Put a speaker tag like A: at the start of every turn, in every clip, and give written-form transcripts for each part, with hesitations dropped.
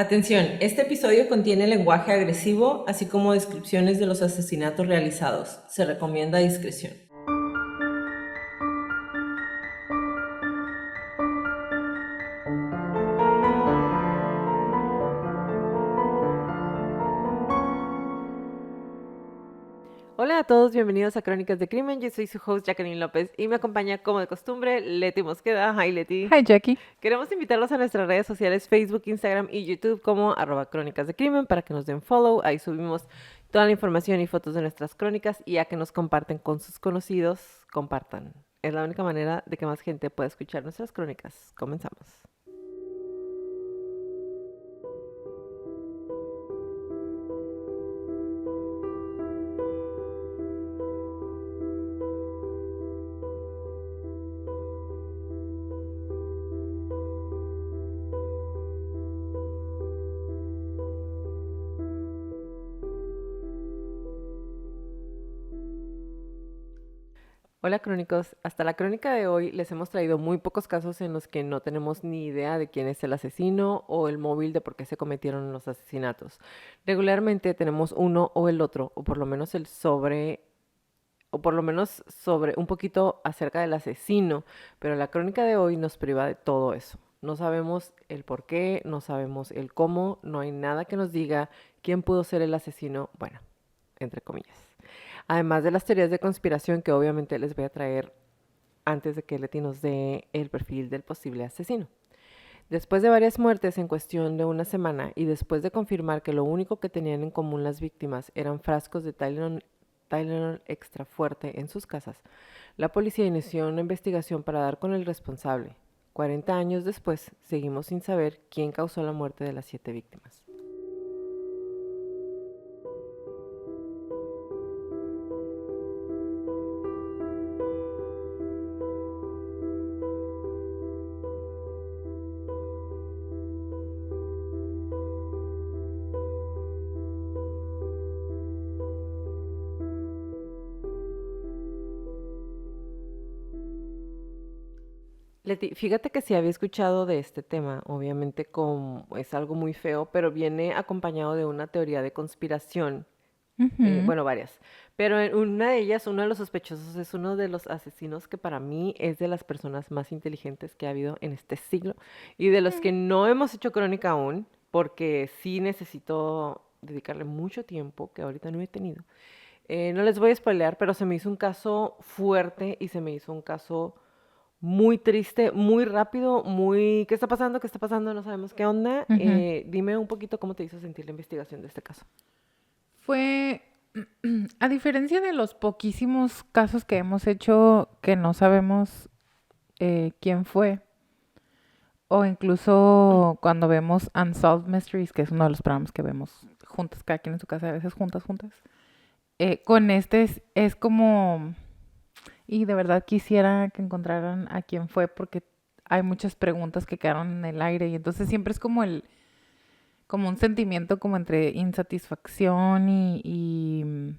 A: Atención, este episodio contiene lenguaje agresivo, así como descripciones de los asesinatos realizados. Se recomienda discreción. Hola a todos, bienvenidos a Crónicas de Crimen. Yo soy su host Jacqueline López y me acompaña como de costumbre Leti Mosqueda. Hi Leti.
B: Hi, Jackie.
A: Queremos invitarlos a nuestras redes sociales Facebook, Instagram y YouTube como @Crónicas de Crimen para que nos den follow. Ahí subimos toda la información y fotos de nuestras crónicas y a que nos comparten con sus conocidos. Compartan. Es la única manera de que más gente pueda escuchar nuestras crónicas. Comenzamos. Hola crónicos, hasta la crónica de hoy les hemos traído muy pocos casos en los que no tenemos ni idea de quién es el asesino o el móvil de por qué se cometieron los asesinatos. Regularmente tenemos uno o el otro, o por lo menos sobre un poquito acerca del asesino, pero la crónica de hoy nos priva de todo eso. No sabemos el por qué, no sabemos el cómo, no hay nada que nos diga quién pudo ser el asesino, bueno, entre comillas. Además de las teorías de conspiración que obviamente les voy a traer antes de que Leti nos dé el perfil del posible asesino. Después de varias muertes en cuestión de una semana y después de confirmar que lo único que tenían en común las víctimas eran frascos de Tylenol extra fuerte en sus casas, la policía inició una investigación para dar con el responsable. 40 años después, seguimos sin saber quién causó la muerte de las 7 víctimas. Leti, fíjate que sí había escuchado de este tema, obviamente es algo muy feo, pero viene acompañado de una teoría de conspiración,
B: Ujú.
A: bueno, varias, pero en una de ellas, uno de los sospechosos es uno de los asesinos que para mí es de las personas más inteligentes que ha habido en este siglo y de los que
B: Mm.
A: no hemos hecho crónica aún, porque sí necesito dedicarle mucho tiempo, que ahorita no he tenido. No les voy a spoilear, pero se me hizo un caso fuerte y se me hizo un caso muy triste, muy rápido, muy... ¿Qué está pasando? ¿Qué está pasando? No sabemos qué onda.
B: Ujú.
A: Dime un poquito cómo te hizo sentir la investigación de este caso.
B: Fue, a diferencia de los poquísimos casos que hemos hecho que no sabemos quién fue, o incluso cuando vemos Unsolved Mysteries, que es uno de los programas que vemos juntas, cada quien en su casa, a veces juntas, con este es como, y de verdad quisiera que encontraran a quién fue porque hay muchas preguntas que quedaron en el aire y entonces siempre es como un sentimiento como entre insatisfacción y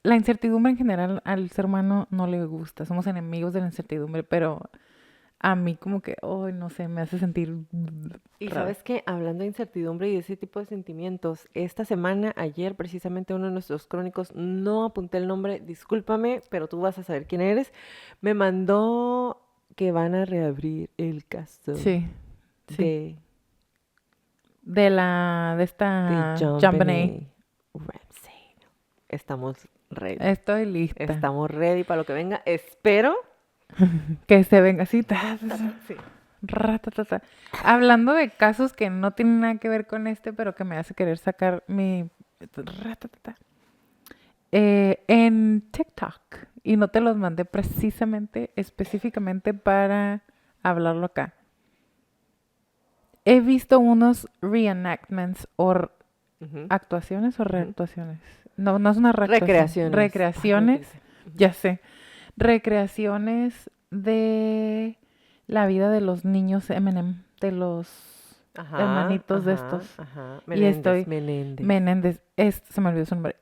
B: la incertidumbre en general al ser humano no le gusta. Somos enemigos de la incertidumbre, pero a mí como que, oh, no sé, me hace sentir
A: Y
B: rara.
A: sabes que hablando de incertidumbre y de ese tipo de sentimientos, esta semana, ayer, precisamente uno de nuestros crónicos, no apunté el nombre, discúlpame, pero tú vas a saber quién eres, me mandó que van a reabrir el caso
B: Sí, sí.
A: de,
B: De
A: de
B: esta
A: John
B: JonBenet.
A: Benet Ramsey. Estamos ready.
B: Estoy lista.
A: Estamos ready para lo que venga. Espero.
B: Que se venga así.
A: Sí.
B: Ratatata. Hablando de casos que no tienen nada que ver con este, pero que me hace querer sacar mi... Ratatata. En TikTok. Y no te los mandé precisamente, específicamente para hablarlo acá. He visto unos reenactments o
A: Ujú,
B: actuaciones o
A: ujú.
B: reactuaciones. No, no es una reactuación.
A: Recreaciones. Ay, ¿cómo te
B: Recreaciones,
A: dice?
B: ya sé. Recreaciones de la vida de los niños Eminem, de los
A: Ajá,
B: hermanitos de
A: ajá,
B: estos.
A: ajá.
B: Y
A: Menéndez,
B: estoy,
A: Menéndez.
B: Menéndez, se me olvidó su nombre.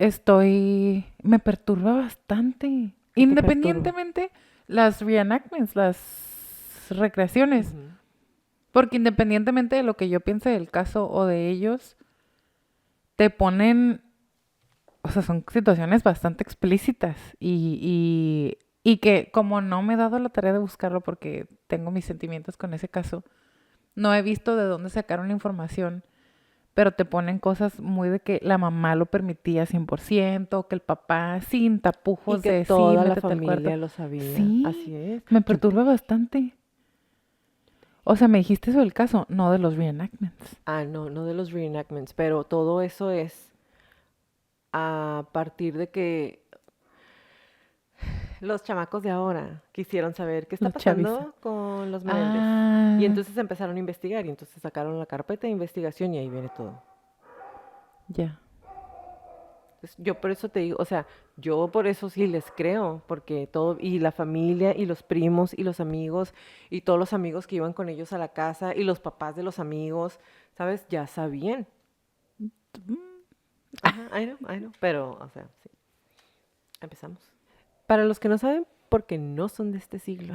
B: Me perturba bastante.
A: ¿Qué te perturba?
B: Independientemente, las reenactments, las recreaciones,
A: Ujú.
B: Porque independientemente de lo que yo piense del caso o de ellos, te ponen, o sea, son situaciones bastante explícitas y que como no me he dado la tarea de buscarlo porque tengo mis sentimientos con ese caso, no he visto de dónde sacaron la información, pero te ponen cosas muy de que la mamá lo permitía 100%, que el papá sin
A: Y
B: tapujos
A: que
B: de sí,
A: toda la
B: métete al cuarto.
A: familia lo sabía.
B: Sí,
A: Así es.
B: me
A: Yo,
B: perturba bastante. O sea, me dijiste eso del caso, no de los reenactments.
A: no, no de los reenactments, pero todo eso es a partir de que los chamacos de ahora quisieron saber qué está
B: Los chaviza.
A: pasando con los Meléndez. Y
B: Ah,
A: entonces empezaron a investigar y entonces sacaron la carpeta de investigación y ahí viene todo.
B: ya.
A: Entonces, yo por eso te digo, o sea, yo por eso sí les creo, porque todo, y la familia, y los primos, y los amigos, y todos los amigos que iban con ellos a la casa, y los papás de los amigos, ¿sabes? Ya sabían. Ajá, I know, pero, o sea, sí, empezamos. Para los que no saben, porque no son de este siglo,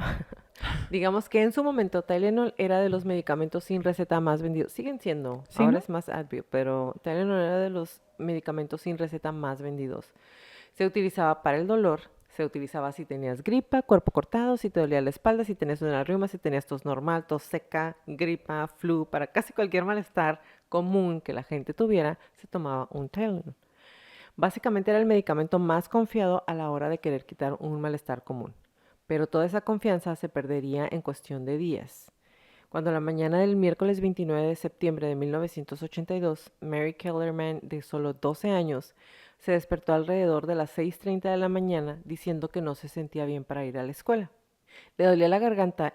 A: digamos que en su momento Tylenol era de los medicamentos sin receta más vendidos. Siguen siendo,
B: ¿Sí,
A: ahora
B: no?
A: es más Advil, pero Tylenol era de los medicamentos sin receta más vendidos. Se utilizaba para el dolor, se utilizaba si tenías gripa, cuerpo cortado, si te dolía la espalda, si tenías una reuma, si tenías tos normal, tos seca, gripa, flu, para casi cualquier malestar común que la gente tuviera, se tomaba un Tylenol. Básicamente era el medicamento más confiado a la hora de querer quitar un malestar común. Pero toda esa confianza se perdería en cuestión de días. Cuando la mañana del miércoles 29 de septiembre de 1982, Mary Kellerman, de solo 12 años, se despertó alrededor de las 6:30 de la mañana diciendo que no se sentía bien para ir a la escuela. Le dolía la garganta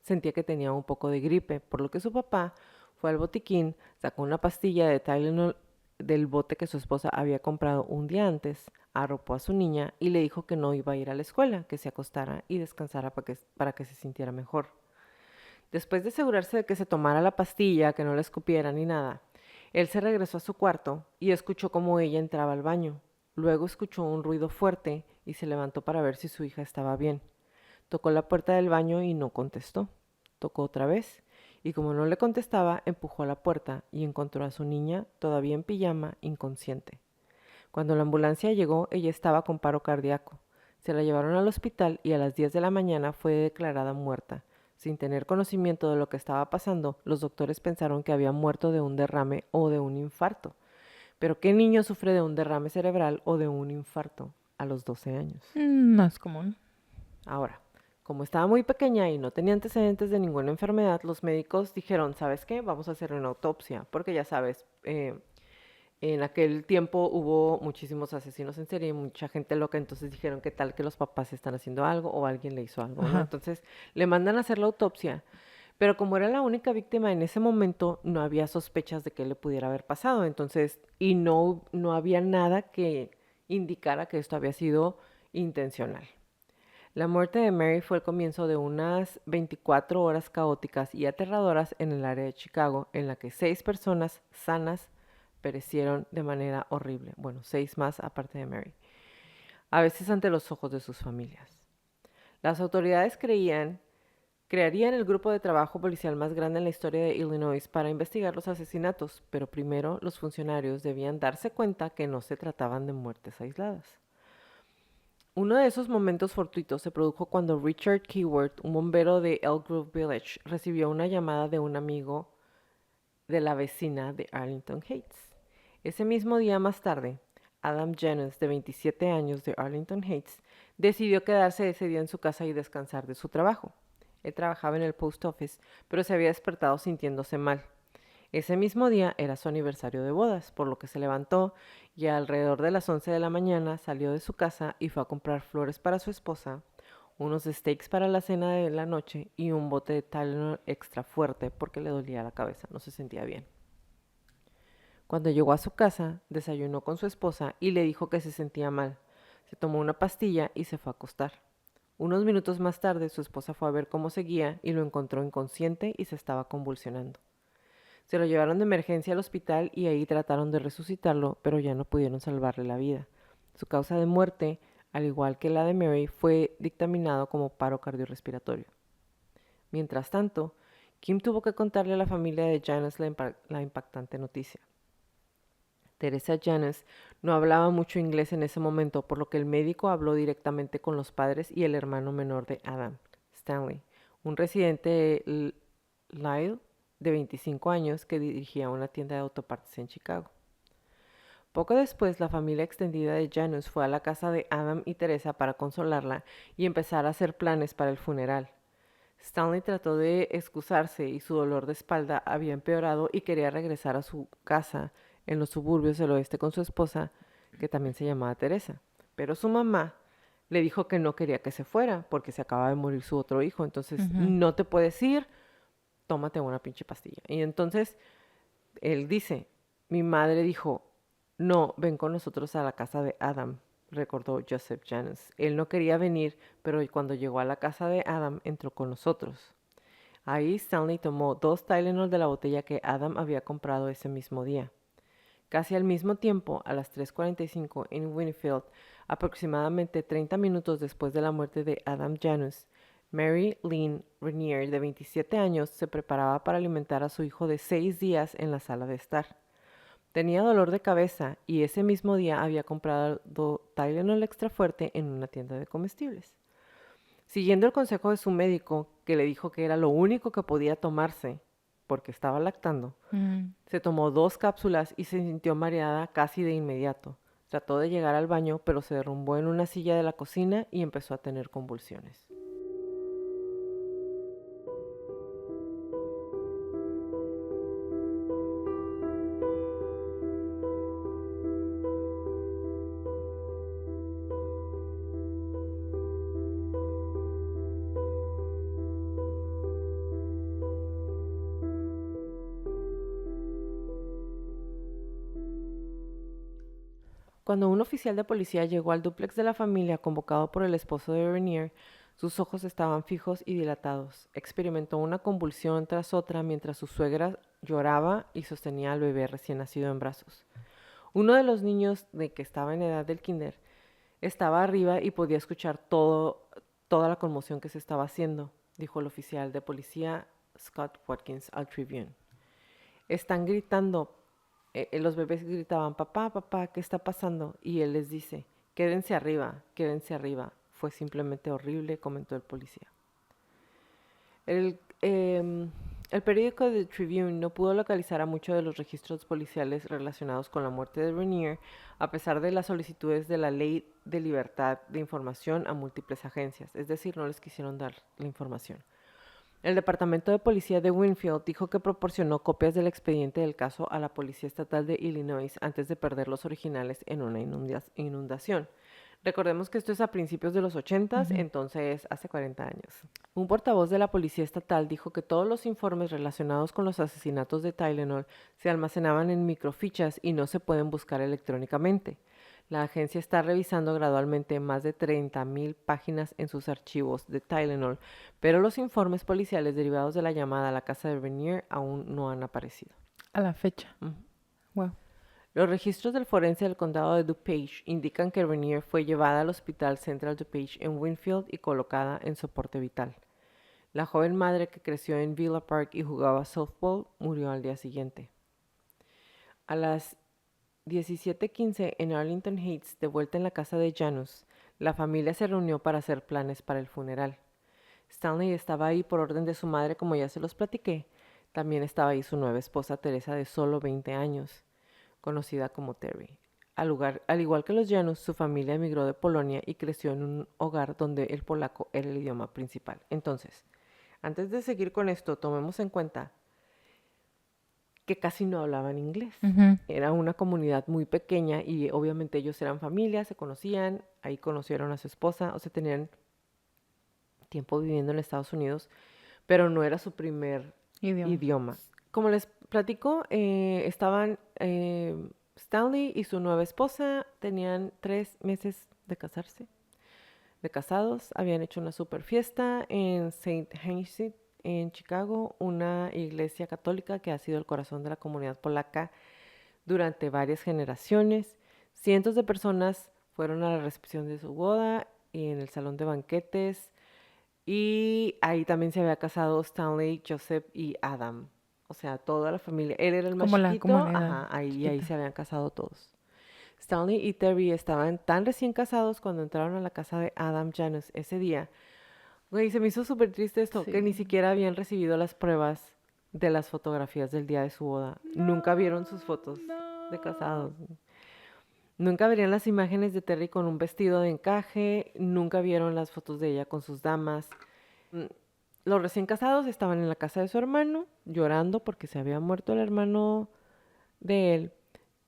A: sentía que tenía un poco de gripe, por lo que su papá fue al botiquín, sacó una pastilla de Tylenol del bote que su esposa había comprado un día antes, arropó a su niña y le dijo que no iba a ir a la escuela, que se acostara y descansara para que se sintiera mejor. Después de asegurarse de que se tomara la pastilla, que no la escupiera ni nada, él se regresó a su cuarto y escuchó cómo ella entraba al baño. Luego escuchó un ruido fuerte y se levantó para ver si su hija estaba bien. Tocó la puerta del baño y no contestó. Tocó otra vez y como no le contestaba, empujó a la puerta y encontró a su niña todavía en pijama, inconsciente. Cuando la ambulancia llegó, ella estaba con paro cardíaco. Se la llevaron al hospital y a las 10 de la mañana fue declarada muerta. Sin tener conocimiento de lo que estaba pasando, los doctores pensaron que había muerto de un derrame o de un infarto. Pero ¿qué niño sufre de un derrame cerebral o de un infarto a los 12 años?
B: No es común.
A: Ahora, como estaba muy pequeña y no tenía antecedentes de ninguna enfermedad, los médicos dijeron, ¿sabes qué? Vamos a hacer una autopsia, porque ya sabes, en aquel tiempo hubo muchísimos asesinos en serie y mucha gente loca, entonces dijeron qué tal que los papás están haciendo algo o alguien le hizo algo, ¿no?
B: Ajá.
A: Entonces le mandan a hacer la autopsia, pero como era la única víctima en ese momento, no había sospechas de qué le pudiera haber pasado, entonces, y no había nada que indicara que esto había sido intencional. La muerte de Mary fue el comienzo de unas 24 horas caóticas y aterradoras en el área de Chicago, en la que 6 personas sanas perecieron de manera horrible. Bueno, 6 más aparte de Mary, a veces ante los ojos de sus familias. Las autoridades crearían el grupo de trabajo policial más grande en la historia de Illinois para investigar los asesinatos, pero primero los funcionarios debían darse cuenta que no se trataban de muertes aisladas. Uno de esos momentos fortuitos se produjo cuando Richard Keyword, un bombero de Elk Grove Village, recibió una llamada de un amigo de la vecina de Arlington Heights. Ese mismo día más tarde, Adam Jennings, de 27 años de Arlington Heights, decidió quedarse ese día en su casa y descansar de su trabajo. Él trabajaba en el post office, pero se había despertado sintiéndose mal. Ese mismo día era su aniversario de bodas, por lo que se levantó y alrededor de las 11 de la mañana salió de su casa y fue a comprar flores para su esposa, unos steaks para la cena de la noche y un bote de Tylenol extra fuerte porque le dolía la cabeza, no se sentía bien. Cuando llegó a su casa, desayunó con su esposa y le dijo que se sentía mal. Se tomó una pastilla y se fue a acostar. Unos minutos más tarde, su esposa fue a ver cómo seguía y lo encontró inconsciente y se estaba convulsionando. Se lo llevaron de emergencia al hospital y ahí trataron de resucitarlo, pero ya no pudieron salvarle la vida. Su causa de muerte, al igual que la de Mary, fue dictaminado como paro cardiorrespiratorio. Mientras tanto, Kim tuvo que contarle a la familia de Janice la impactante noticia. Teresa Janice no hablaba mucho inglés en ese momento, por lo que el médico habló directamente con los padres y el hermano menor de Adam, Stanley, un residente de Lyle de 25 años que dirigía una tienda de autopartes en Chicago. Poco después, la familia extendida de Janus fue a la casa de Adam y Teresa para consolarla y empezar a hacer planes para el funeral. Stanley trató de excusarse y su dolor de espalda había empeorado y quería regresar a su casa en los suburbios del oeste con su esposa, que también se llamaba Teresa. Pero su mamá le dijo que no quería que se fuera porque se acaba de morir su otro hijo. Entonces, no te puedes ir, tómate una pinche pastilla. Y entonces él dice, mi madre dijo, no, ven con nosotros a la casa de Adam, recordó Joseph Janus. Él no quería venir, pero cuando llegó a la casa de Adam, entró con nosotros. Ahí Stanley tomó 2 Tylenol de la botella que Adam había comprado ese mismo día. Casi al mismo tiempo, a las 3:45 en Winfield, aproximadamente 30 minutos después de la muerte de Adam Janus, Mary Lynn Renier, de 27 años, se preparaba para alimentar a su hijo de 6 días en la sala de estar. Tenía dolor de cabeza y ese mismo día había comprado Tylenol extra fuerte en una tienda de comestibles. Siguiendo el consejo de su médico, que le dijo que era lo único que podía tomarse, porque estaba lactando, se tomó 2 cápsulas y se sintió mareada casi de inmediato. Trató de llegar al baño, pero se derrumbó en una silla de la cocina y empezó a tener convulsiones. Cuando un oficial de policía llegó al dúplex de la familia convocado por el esposo de Renier, sus ojos estaban fijos y dilatados. Experimentó una convulsión tras otra mientras su suegra lloraba y sostenía al bebé recién nacido en brazos. Uno de los niños de que estaba en edad del kinder estaba arriba y podía escuchar toda la conmoción que se estaba haciendo, dijo el oficial de policía Scott Watkins al Tribune. Están gritando. Los bebés gritaban, papá, papá, ¿qué está pasando? Y él les dice, quédense arriba, quédense arriba. Fue simplemente horrible, comentó el policía. El periódico The Tribune no pudo localizar a muchos de los registros policiales relacionados con la muerte de Renier, a pesar de las solicitudes de la Ley de Libertad de Información a múltiples agencias, es decir, no les quisieron dar la información. El Departamento de Policía de Winfield dijo que proporcionó copias del expediente del caso a la Policía Estatal de Illinois antes de perder los originales en una inundación. Recordemos que esto es a principios de los 80s, entonces hace 40 años. Un portavoz de la Policía Estatal dijo que todos los informes relacionados con los asesinatos de Tylenol se almacenaban en microfichas y no se pueden buscar electrónicamente. La agencia está revisando gradualmente más de 30,000 páginas en sus archivos de Tylenol, pero los informes policiales derivados de la llamada a la casa de Renier aún no han aparecido.
B: A la fecha. Wow.
A: Los registros del forense del condado de DuPage indican que Renier fue llevada al Hospital Central DuPage en Winfield y colocada en soporte vital. La joven madre que creció en Villa Park y jugaba softball murió al día siguiente. A las 17:15 en Arlington Heights, de vuelta en la casa de Janus, la familia se reunió para hacer planes para el funeral. Stanley estaba ahí por orden de su madre, como ya se los platiqué. También estaba ahí su nueva esposa Teresa, de solo 20 años, conocida como Terry. Al igual que los Janus, su familia emigró de Polonia y creció en un hogar donde el polaco era el idioma principal. Entonces, antes de seguir con esto, tomemos en cuenta que casi no hablaban inglés. Era una comunidad muy pequeña y obviamente ellos eran familia, se conocían, ahí conocieron a su esposa, o sea, tenían tiempo viviendo en Estados Unidos, pero no era su primer idioma. Como les platico, estaban Stanley y su nueva esposa, tenían 3 meses de casarse, de casados, habían hecho una super fiesta en St. Heinrich, en Chicago, una iglesia católica que ha sido el corazón de la comunidad polaca durante varias generaciones. Cientos de personas fueron a la recepción de su boda y en el salón de banquetes. Y ahí también se había casado Stanley, Joseph y Adam. O sea, toda la familia. Él era el más
B: Como la
A: chiquito,
B: comunidad
A: ajá, ahí
B: chiquita.
A: se habían casado todos. Stanley y Terry estaban tan recién casados cuando entraron a la casa de Adam Janus ese día. Güey, se me hizo súper triste esto, que ni
B: Sí.
A: siquiera habían recibido las pruebas de las fotografías del día de su boda. Nunca vieron sus
B: No,
A: fotos de
B: no.
A: casados. Nunca verían las imágenes de Terry con un vestido de encaje, nunca vieron las fotos de ella con sus damas. Mm, Los recién casados estaban en la casa de su hermano, llorando porque se había muerto el hermano de él.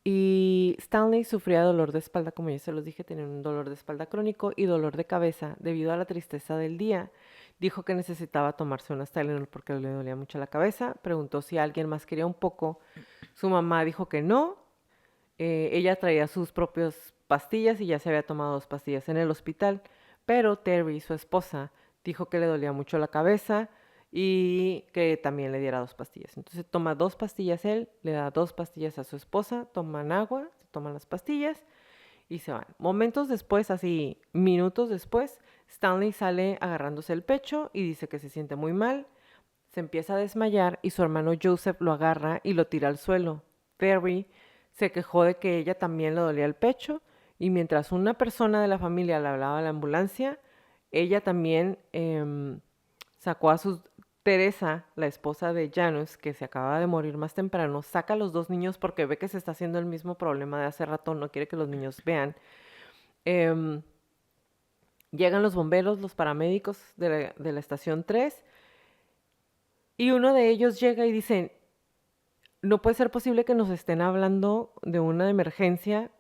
A: Y Stanley sufría dolor de espalda, como ya se los dije, tenía un dolor de espalda crónico y dolor de cabeza debido a la tristeza del día. Dijo que necesitaba tomarse unas Tylenol porque le dolía mucho la cabeza. Preguntó si alguien más quería un poco. Su mamá dijo que no. Ella traía sus propias pastillas y ya se había tomado 2 pastillas en el hospital. Pero Terry, su esposa, dijo que le dolía mucho la cabeza y que también le diera 2 pastillas. Entonces toma 2 pastillas él, le da 2 pastillas a su esposa, toman agua, se toman las pastillas y se van. Momentos después, así minutos después, Stanley sale agarrándose el pecho y dice que se siente muy mal, se empieza a desmayar y su hermano Joseph lo agarra y lo tira al suelo. Terry se quejó de que ella también le dolía el pecho y mientras una persona de la familia le hablaba a la ambulancia, ella también sacó a su Teresa, la esposa de Janus, que se acaba de morir más temprano, saca a los 2 niños porque ve que se está haciendo el mismo problema de hace rato, no quiere que los niños vean. Em, Llegan los bomberos, los paramédicos de la estación 3 y uno de ellos llega y dice, no puede ser posible que nos estén hablando de una emergencia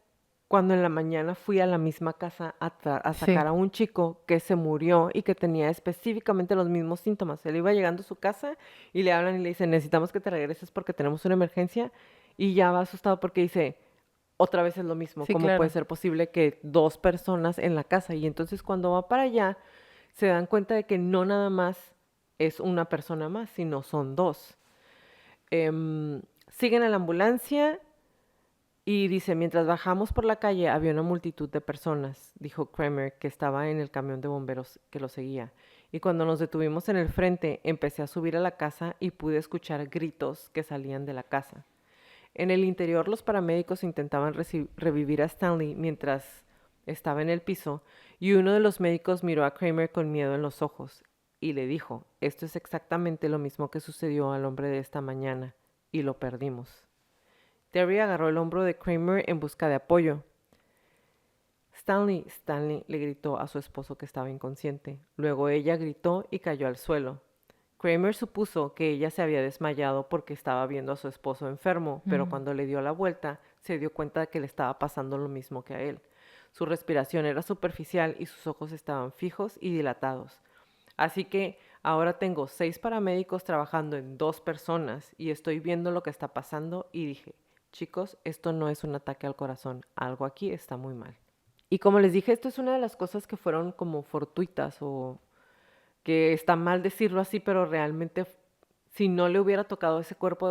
A: cuando en la mañana fui a la misma casa a
B: Sí,
A: sacar a un chico que se murió y que tenía específicamente los mismos síntomas. Él iba llegando a su casa y le hablan y le dicen, necesitamos que te regreses porque tenemos una emergencia. Y ya va asustado porque dice, otra vez es lo mismo,
B: sí,
A: ¿cómo puede
B: claro.
A: ser posible que 2 personas en la casa? Y entonces cuando va para allá, se dan cuenta de que no nada más es una persona más, sino son dos. Siguen a la ambulancia y dice, mientras bajamos por la calle había una multitud de personas, dijo Kramer, que estaba en el camión de bomberos que lo seguía. Y cuando nos detuvimos en el frente, empecé a subir a la casa y pude escuchar gritos que salían de la casa. En el interior, los paramédicos intentaban revivir a Stanley mientras estaba en el piso, y uno de los médicos miró a Kramer con miedo en los ojos y le dijo, esto es exactamente lo mismo que sucedió al hombre de esta mañana, y lo perdimos. Terry agarró el hombro de Kramer en busca de apoyo. Stanley, Stanley, le gritó a su esposo que estaba inconsciente. Luego ella gritó y cayó al suelo. Kramer supuso que ella se había desmayado porque estaba viendo a su esposo enfermo, pero
B: Mm.
A: cuando le dio la vuelta se dio cuenta de que le estaba pasando lo mismo que a él. Su respiración era superficial y sus ojos estaban fijos y dilatados. Así que ahora tengo 6 paramédicos trabajando en 2 personas y estoy viendo lo que está pasando y dije, chicos, esto no es un ataque al corazón, algo aquí está muy mal. Y como les dije, esto es una de las cosas que fueron como fortuitas o que está mal decirlo así, pero realmente si no le hubiera tocado ese cuerpo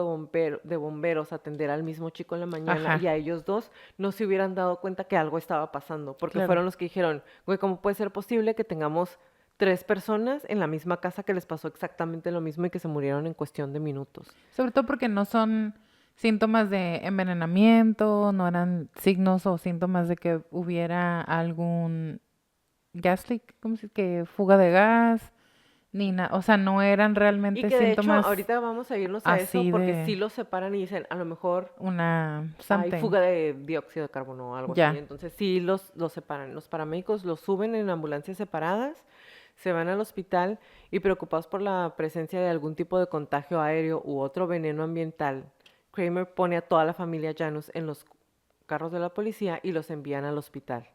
A: de bomberos atender al mismo chico en la mañana y
B: Ajá,
A: a ellos dos, no se hubieran dado cuenta que algo estaba pasando, porque
B: claro.
A: fueron los que dijeron, güey, ¿cómo puede ser posible que tengamos 3 personas en la misma casa que les pasó exactamente lo mismo y que se murieron en cuestión de minutos?
B: Sobre todo porque no son síntomas de envenenamiento, no eran signos o síntomas de que hubiera algún gas leak, ¿cómo se dice? Que fuga de gas, ni nada. O sea, no eran
A: Y
B: realmente
A: que de hecho
B: síntomas
A: ahorita vamos a irnos a eso
B: así
A: porque sí
B: de
A: los separan y dicen, a lo mejor
B: una
A: hay
B: something.
A: fuga de dióxido de carbono o algo así.
B: Ya.
A: Entonces sí los separan. Los paramédicos los suben en ambulancias separadas, se van al hospital y preocupados por la presencia de algún tipo de contagio aéreo u otro veneno ambiental, Kramer pone a toda la familia Janus en los carros de la policía y los envían al hospital.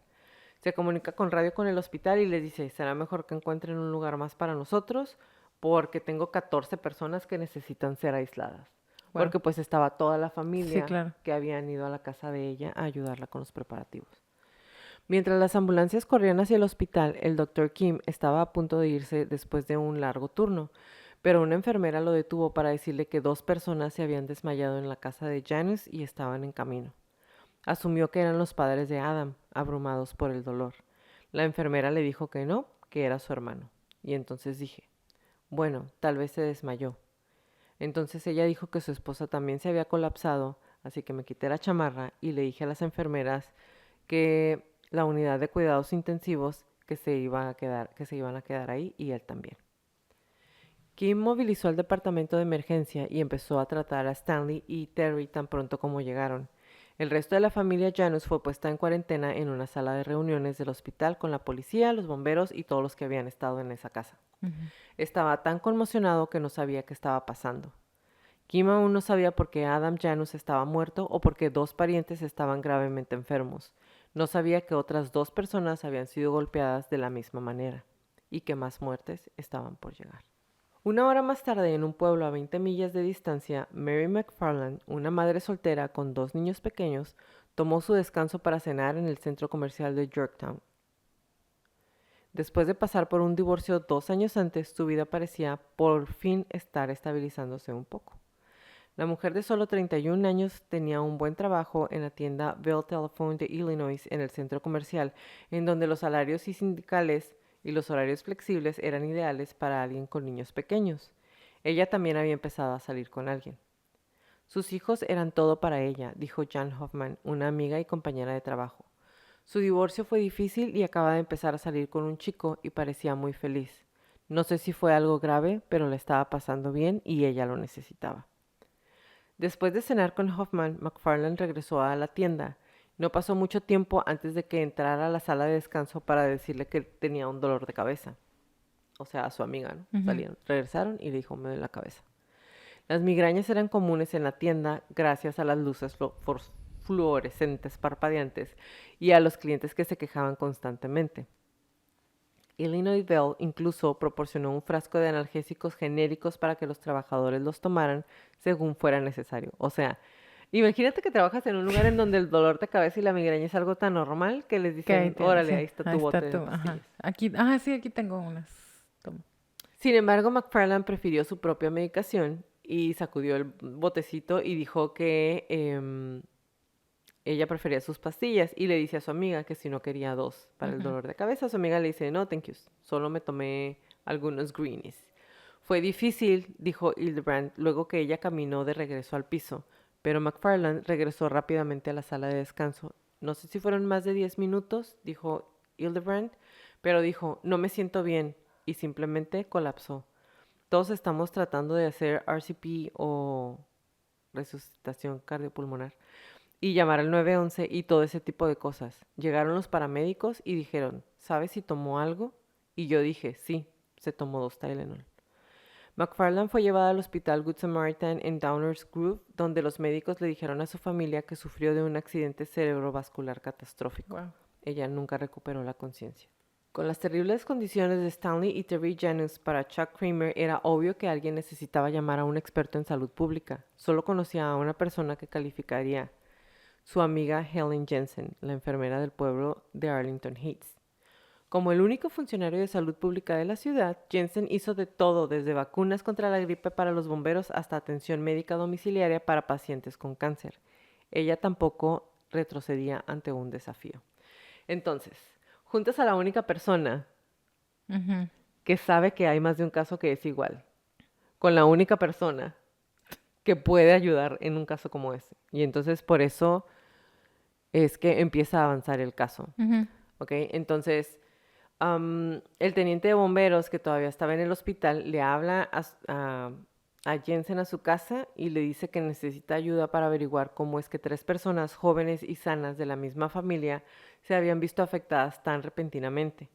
A: Se comunica con radio con el hospital y les dice, será mejor que encuentren un lugar más para nosotros porque tengo 14 personas que necesitan ser aisladas.
B: Wow.
A: Porque pues estaba toda la
B: Sí,
A: familia
B: claro.
A: que habían ido a la casa de ella a ayudarla con los preparativos. Mientras las ambulancias corrían hacia el hospital, el doctor Kim estaba a punto de irse después de un largo turno, pero una enfermera lo detuvo para decirle que 2 personas se habían desmayado en la casa de Janice y estaban en camino. Asumió que eran los padres de Adam, abrumados por el dolor. La enfermera le dijo que no, que era su hermano. Y entonces dije, bueno, tal vez se desmayó. Entonces ella dijo que su esposa también se había colapsado, así que me quité la chamarra y le dije a las enfermeras que la unidad de cuidados intensivos que se iban a quedar ahí y él también. Kim movilizó al departamento de emergencia y empezó a tratar a Stanley y Terry tan pronto como llegaron. El resto de la familia Janus fue puesta en cuarentena en una sala de reuniones del hospital con la policía, los bomberos y todos los que habían estado en esa casa.
B: Ujú.
A: Estaba tan conmocionado que no sabía qué estaba pasando. Kim aún no sabía por qué Adam Janus estaba muerto o por qué dos parientes estaban gravemente enfermos. No sabía que otras dos personas habían sido golpeadas de la misma manera y que más muertes estaban por llegar. Una hora más tarde, en un pueblo a 20 millas de distancia, Mary McFarland, una madre soltera con dos niños pequeños, tomó su descanso para cenar en el centro comercial de Yorktown. Después de pasar por un divorcio 2 años antes, su vida parecía por fin estar estabilizándose un poco. La mujer de solo 31 años tenía un buen trabajo en la tienda Bell Telephone de Illinois en el centro comercial, en donde los salarios y sindicales y los horarios flexibles eran ideales para alguien con niños pequeños. Ella también había empezado a salir con alguien. Sus hijos eran todo para ella, dijo Jan Hoffman, una amiga y compañera de trabajo. Su divorcio fue difícil y acaba de empezar a salir con un chico y parecía muy feliz. No sé si fue algo grave, pero la estaba pasando bien y ella lo necesitaba. Después de cenar con Hoffman, McFarland regresó a la tienda. No pasó mucho tiempo antes de que entrara a la sala de descanso para decirle que tenía un dolor de cabeza. O sea, a su amiga, ¿no?
B: Ujú.
A: Salieron, regresaron y le dijo, me duele la cabeza. Las migrañas eran comunes en la tienda gracias a las luces fluorescentes parpadeantes y a los clientes que se quejaban constantemente. Illinois Bell incluso proporcionó un frasco de analgésicos genéricos para que los trabajadores los tomaran según fuera necesario. O sea, imagínate que trabajas en un lugar en donde el dolor de cabeza y la migraña es algo tan normal que les
B: Que ahí
A: dicen,
B: tienes,
A: órale,
B: sí,
A: ahí está
B: ahí
A: tu
B: está
A: bote
B: tu,
A: de
B: ajá.
A: pastillas.
B: Aquí, sí, aquí tengo unas. Toma.
A: Sin embargo, McFarland prefirió su propia medicación y sacudió el botecito y dijo que ella prefería sus pastillas y le dice a su amiga que si no quería dos para el
B: Ujú.
A: dolor de cabeza. Su amiga le dice, no, thank you, solo me tomé algunos greenies. Fue difícil, dijo Hildebrand, luego que ella caminó de regreso al piso, pero McFarland regresó rápidamente a la sala de descanso. No sé si fueron más de 10 minutos, dijo Hildebrand, pero dijo, no me siento bien, y simplemente colapsó. Todos estamos tratando de hacer RCP o resucitación cardiopulmonar y llamar al 911 y todo ese tipo de cosas. Llegaron los paramédicos y dijeron, ¿sabes si tomó algo? Y yo dije, sí, se tomó 2 Tylenol. McFarland fue llevada al hospital Good Samaritan en Downers Grove, donde los médicos le dijeron a su familia que sufrió de un accidente cerebrovascular catastrófico.
B: Wow.
A: Ella nunca recuperó la conciencia. Con las terribles condiciones de Stanley y Terry Janus, para Chuck Kramer era obvio que alguien necesitaba llamar a un experto en salud pública. Solo conocía a una persona que calificaría, su amiga Helen Jensen, la enfermera del pueblo de Arlington Heights. Como el único funcionario de salud pública de la ciudad, Jensen hizo de todo, desde vacunas contra la gripe para los bomberos hasta atención médica domiciliaria para pacientes con cáncer. Ella tampoco retrocedía ante un desafío. Entonces, juntas a la única persona
B: Ujú.
A: que sabe que hay más de un caso que es igual, con la única persona que puede ayudar en un caso como ese. Y entonces por eso es que empieza a avanzar el caso.
B: Ujú.
A: ¿Ok? Entonces, el teniente de bomberos que todavía estaba en el hospital le habla a Jensen a su casa y le dice que necesita ayuda para averiguar cómo es que 3 personas jóvenes y sanas de la misma familia se habían visto afectadas tan repentinamente.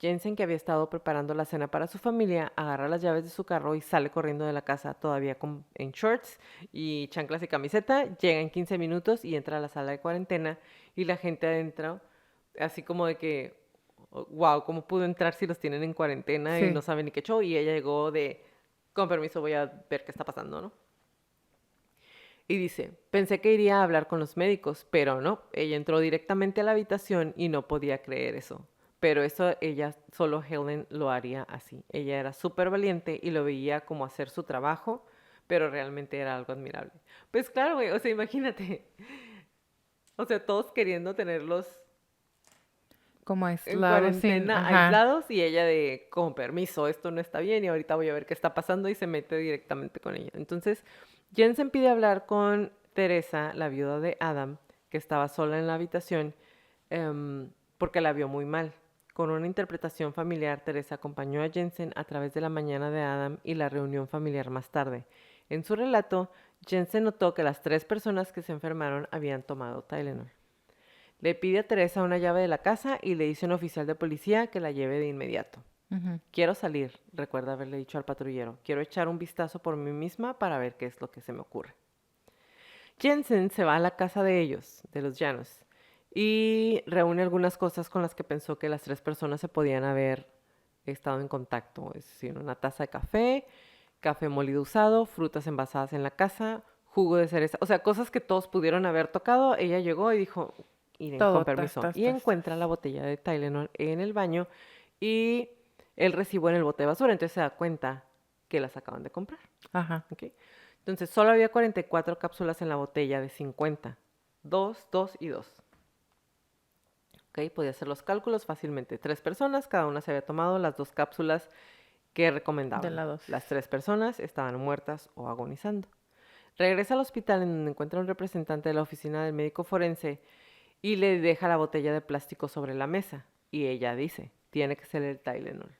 A: Jensen, que había estado preparando la cena para su familia, agarra las llaves de su carro y sale corriendo de la casa todavía en shorts y chanclas y camiseta. Llega en 15 minutos y entra a la sala de cuarentena y la gente adentro, así como de que, wow, ¿cómo pudo entrar si los tienen en cuarentena y no
B: Sí.
A: saben ni qué show? Y ella llegó de, con permiso, voy a ver qué está pasando, ¿no? Y dice, pensé que iría a hablar con los médicos, pero no, ella entró directamente a la habitación y no podía creer eso. Pero eso ella, solo Helen lo haría así. Ella era súper valiente y lo veía como hacer su trabajo, pero realmente era algo admirable. Pues claro, güey, o sea, imagínate. O sea, todos queriendo tenerlos
B: Como
A: en
B: aislado sin...
A: cuarentena,
B: Ajá.
A: aislados, y ella de, con permiso, esto no está bien y ahorita voy a ver qué está pasando y se mete directamente con ella. Entonces, Jensen pide hablar con Teresa, la viuda de Adam, que estaba sola en la habitación, porque la vio muy mal. Con una interpretación familiar, Teresa acompañó a Jensen a través de la mañana de Adam y la reunión familiar más tarde. En su relato, Jensen notó que las 3 personas que se enfermaron habían tomado Tylenol. Le pide a Teresa una llave de la casa y le dice a un oficial de policía que la lleve de inmediato.
B: Ujú.
A: Quiero salir, recuerda haberle dicho al patrullero. Quiero echar un vistazo por mí misma para ver qué es lo que se me ocurre. Jensen se va a la casa de ellos, de los Llanos, y reúne algunas cosas con las que pensó que las 3 personas se podían haber estado en contacto. Es decir, una taza de café, café molido usado, frutas envasadas en la casa, jugo de cereza. O sea, cosas que todos pudieron haber tocado. Ella llegó y dijo, miren, con
B: Todo, tas,
A: permiso.
B: tas,
A: Y
B: tas.
A: encuentra la botella de Tylenol en el baño y el recibo en el bote de basura. Entonces se da cuenta que las acaban de comprar.
B: Ajá.
A: ¿Ok? Entonces solo había 44 cápsulas en la botella de 50. 2, 2 y 2. ¿Ok? Podía hacer los cálculos fácilmente. 3 personas, cada una se había tomado las 2 cápsulas que
B: De
A: recomendaban.
B: la dosis.
A: Las 3 personas estaban muertas o agonizando. Regresa al hospital en donde encuentra un representante de la oficina del médico forense y le deja la botella de plástico sobre la mesa. Y ella dice, tiene que ser el Tylenol.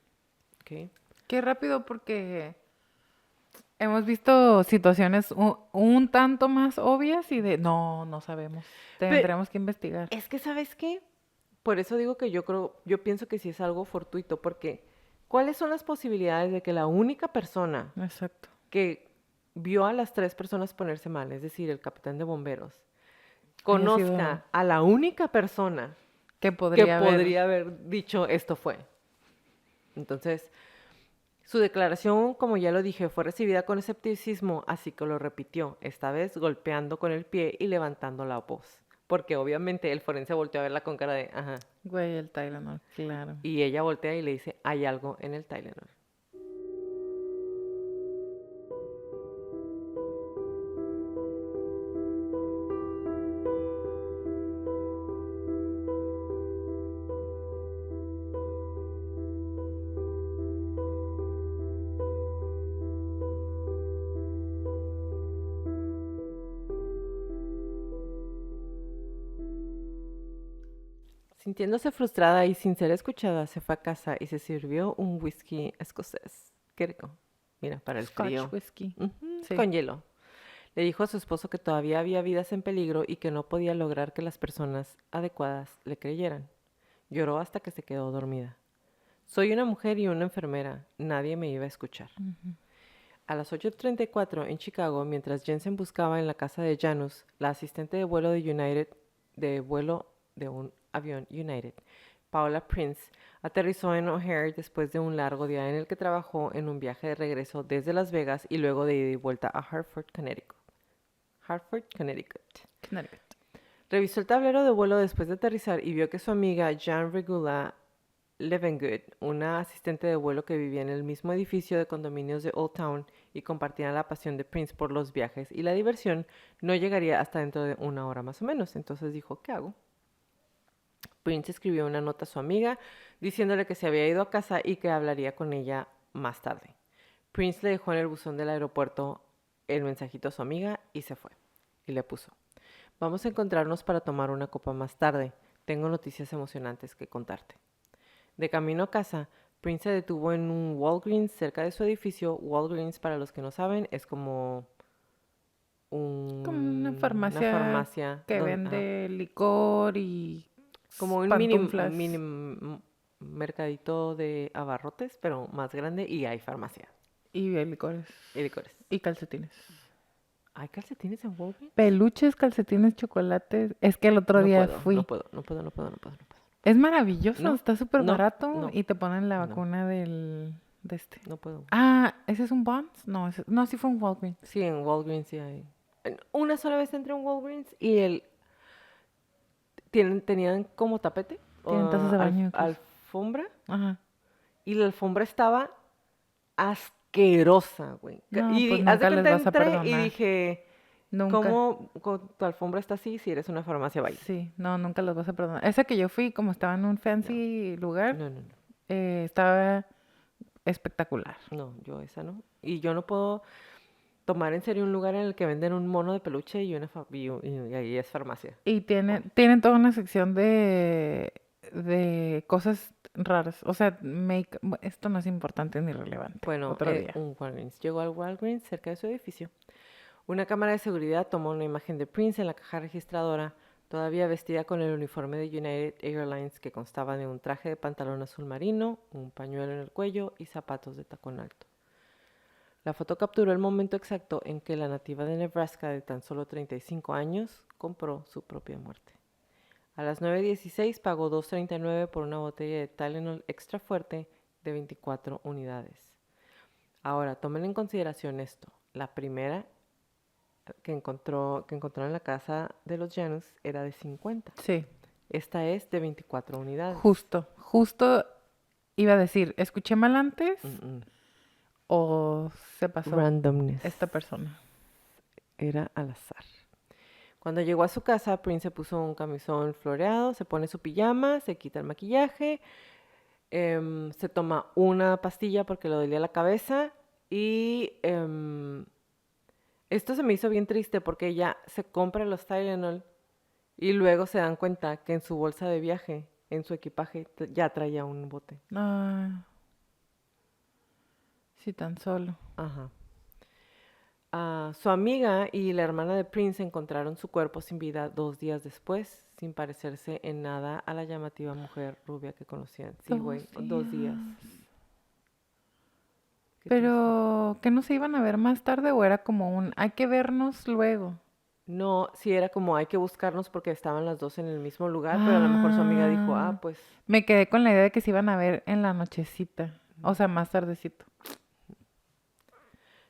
A: ¿Ok?
B: Qué rápido porque hemos visto situaciones un tanto más obvias y de no, no sabemos.
A: Pero
B: Tendremos que investigar.
A: es que, ¿sabes qué? Por eso digo que yo pienso que sí es algo fortuito, porque ¿cuáles son las posibilidades de que la única persona
B: Exacto.
A: que vio a las 3 personas ponerse mal, es decir, el capitán de bomberos,
B: Haya sido
A: conozca a la única persona
B: que
A: que
B: podría haber.
A: podría haber dicho esto fue? Entonces, su declaración, como ya lo dije, fue recibida con escepticismo, así que lo repitió, esta vez golpeando con el pie y levantando la voz. Porque obviamente el forense volteó a verla con cara de, ajá.
B: Güey, el Tylenol, claro.
A: Y ella voltea y le dice, hay algo en el Tylenol. Sintiéndose frustrada y sin ser escuchada, se fue a casa y se sirvió un whisky escocés. Qué rico. Mira, para el
B: Scotch
A: frío.
B: whisky.
A: Ujú,
B: Sí.
A: con hielo. Le dijo a su esposo que todavía había vidas en peligro y que no podía lograr que las personas adecuadas le creyeran. Lloró hasta que se quedó dormida. Soy una mujer y una enfermera. Nadie me iba a escuchar. A las 8:34 en Chicago, mientras Jensen buscaba en la casa de Janus, la asistente de vuelo de un avión United, Paula Prince, aterrizó en O'Hare después de un largo día en el que trabajó en un viaje de regreso desde Las Vegas y luego de ida y vuelta a Hartford, Connecticut.
B: Connecticut.
A: Revisó el tablero de vuelo después de aterrizar y vio que su amiga Jan Regula Levengood, una asistente de vuelo que vivía en el mismo edificio de condominios de Old Town y compartían la pasión de Prince por los viajes y la diversión, no llegaría hasta dentro de una hora más o menos. Entonces dijo, ¿qué hago? Prince escribió una nota a su amiga diciéndole que se había ido a casa y que hablaría con ella más tarde. Prince le dejó en el buzón del aeropuerto el mensajito a su amiga y se fue. Y le puso, vamos a encontrarnos para tomar una copa más tarde. Tengo noticias emocionantes que contarte. De camino a casa, Prince se detuvo en un Walgreens cerca de su edificio. Walgreens, para los que no saben, es como
B: Como una
A: una
B: farmacia
A: farmacia,
B: que vende licor y
A: como un
B: pantuflas
A: mercadito de abarrotes, pero más grande, y hay farmacia
B: y licores
A: y licores.
B: y calcetines.
A: ¿Hay calcetines en Walgreens?
B: Peluches, calcetines, chocolates. Es que el otro
A: No
B: día
A: puedo,
B: fui.
A: no puedo, no puedo, no puedo, no puedo, no puedo.
B: Es maravilloso,
A: No,
B: está súper
A: no,
B: barato
A: no,
B: y te ponen la
A: no,
B: vacuna de este.
A: no puedo.
B: Ah, ¿ese es un Bonds? No, no, sí fue un Walgreens.
A: Sí, en Walgreens sí hay. Una sola vez entré a un Walgreens y tenían como tapete o
B: Tienen tazas de baño incluso.
A: alfombra
B: Ajá.
A: y la alfombra estaba asquerosa, güey.
B: No,
A: Y
B: pues
A: haz de
B: nunca les
A: cuenta
B: vas a
A: entré y
B: perdonar.
A: dije,
B: Nunca.
A: ¿Cómo con tu alfombra está así si eres una farmacia Bayer?
B: Sí, no, nunca los vas a perdonar. Esa que yo fui, como estaba en un
A: No,
B: fancy lugar,
A: no, no, no.
B: estaba espectacular.
A: No, yo esa no. Y yo no puedo tomar en serio un lugar en el que venden un mono de peluche y, y ahí es farmacia.
B: Y
A: Bye.
B: tienen toda una sección de cosas raras. O sea, esto no es importante ni relevante.
A: Bueno,
B: Otro día.
A: un Walgreens. Llegó al Walgreens cerca de su edificio. Una cámara de seguridad tomó una imagen de Prince en la caja registradora, todavía vestida con el uniforme de United Airlines que constaba de un traje de pantalón azul marino, un pañuelo en el cuello y zapatos de tacón alto. La foto capturó el momento exacto en que la nativa de Nebraska de tan solo 35 años compró su propia muerte. A las 9:16 pagó $2.39 por una botella de Tylenol extra fuerte de 24 unidades. Ahora, tomen en consideración esto. La primera que encontró en la casa de los Janus era de 50.
B: Sí,
A: Esta es de 24 unidades.
B: justo iba a decir, ¿escuché mal antes
A: Mm-mm.
B: o se pasó
A: Randomness.
B: esta persona?
A: Era al azar. Cuando llegó a su casa, Prince se puso un camisón floreado, se pone su pijama, se quita el maquillaje, se toma una pastilla porque le dolía la cabeza y esto se me hizo bien triste porque ella se compra los Tylenol y luego se dan cuenta que en su bolsa de viaje, en su equipaje, ya traía un bote.
B: Ah, sí, tan solo.
A: Ajá. Su amiga y la hermana de Prince encontraron su cuerpo sin vida 2 días después, sin parecerse en nada a la llamativa mujer rubia que conocían. Sí, güey, 2 días. Qué triste.
B: Pero, ¿que no se iban a ver más tarde o era como un, hay que vernos luego?
A: No, sí era como hay que buscarnos porque estaban las dos en el mismo lugar, pero a lo mejor su amiga dijo,
B: Ah,
A: pues
B: me quedé con la idea de que se iban a ver en la nochecita, o sea, más tardecito.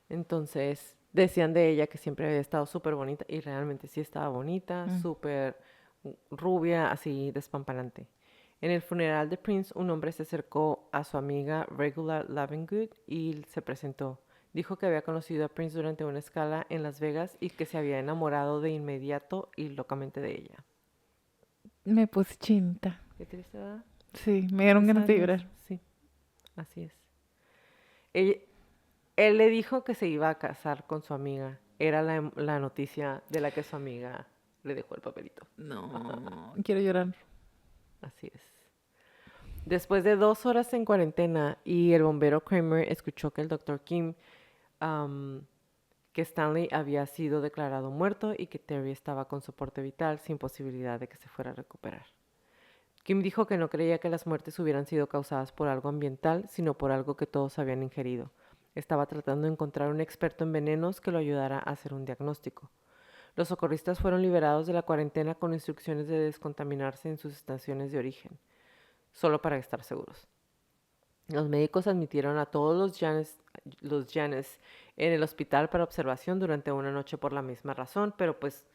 A: entonces decían de ella que siempre había estado súper bonita y realmente sí estaba bonita,
B: Mm.
A: súper rubia, así despampanante. En el funeral de Prince, un hombre se acercó a su amiga Regular Lavengood y se presentó. Dijo que había conocido a Prince durante una escala en Las Vegas y que se había enamorado de inmediato y locamente de ella.
B: Me puse chinta.
A: Qué triste, ¿verdad?
B: Sí, me dieron ganas de
A: Sadness.
B: llorar.
A: Sí, así es. Él, él le dijo que se iba a casar con su amiga. Era la noticia de la que su amiga le dejó el papelito.
B: No, quiero llorar.
A: Así es. Después de 2 horas en cuarentena y el bombero Kramer escuchó que el doctor Kim, am, que Stanley había sido declarado muerto y que Terry estaba con soporte vital sin posibilidad de que se fuera a recuperar. Kim dijo que no creía que las muertes hubieran sido causadas por algo ambiental, sino por algo que todos habían ingerido. Estaba tratando de encontrar un experto en venenos que lo ayudara a hacer un diagnóstico. Los socorristas fueron liberados de la cuarentena con instrucciones de descontaminarse en sus estaciones de origen, solo para estar seguros. Los médicos admitieron a todos los Janes en el hospital para observación durante una noche por la misma razón, pero pues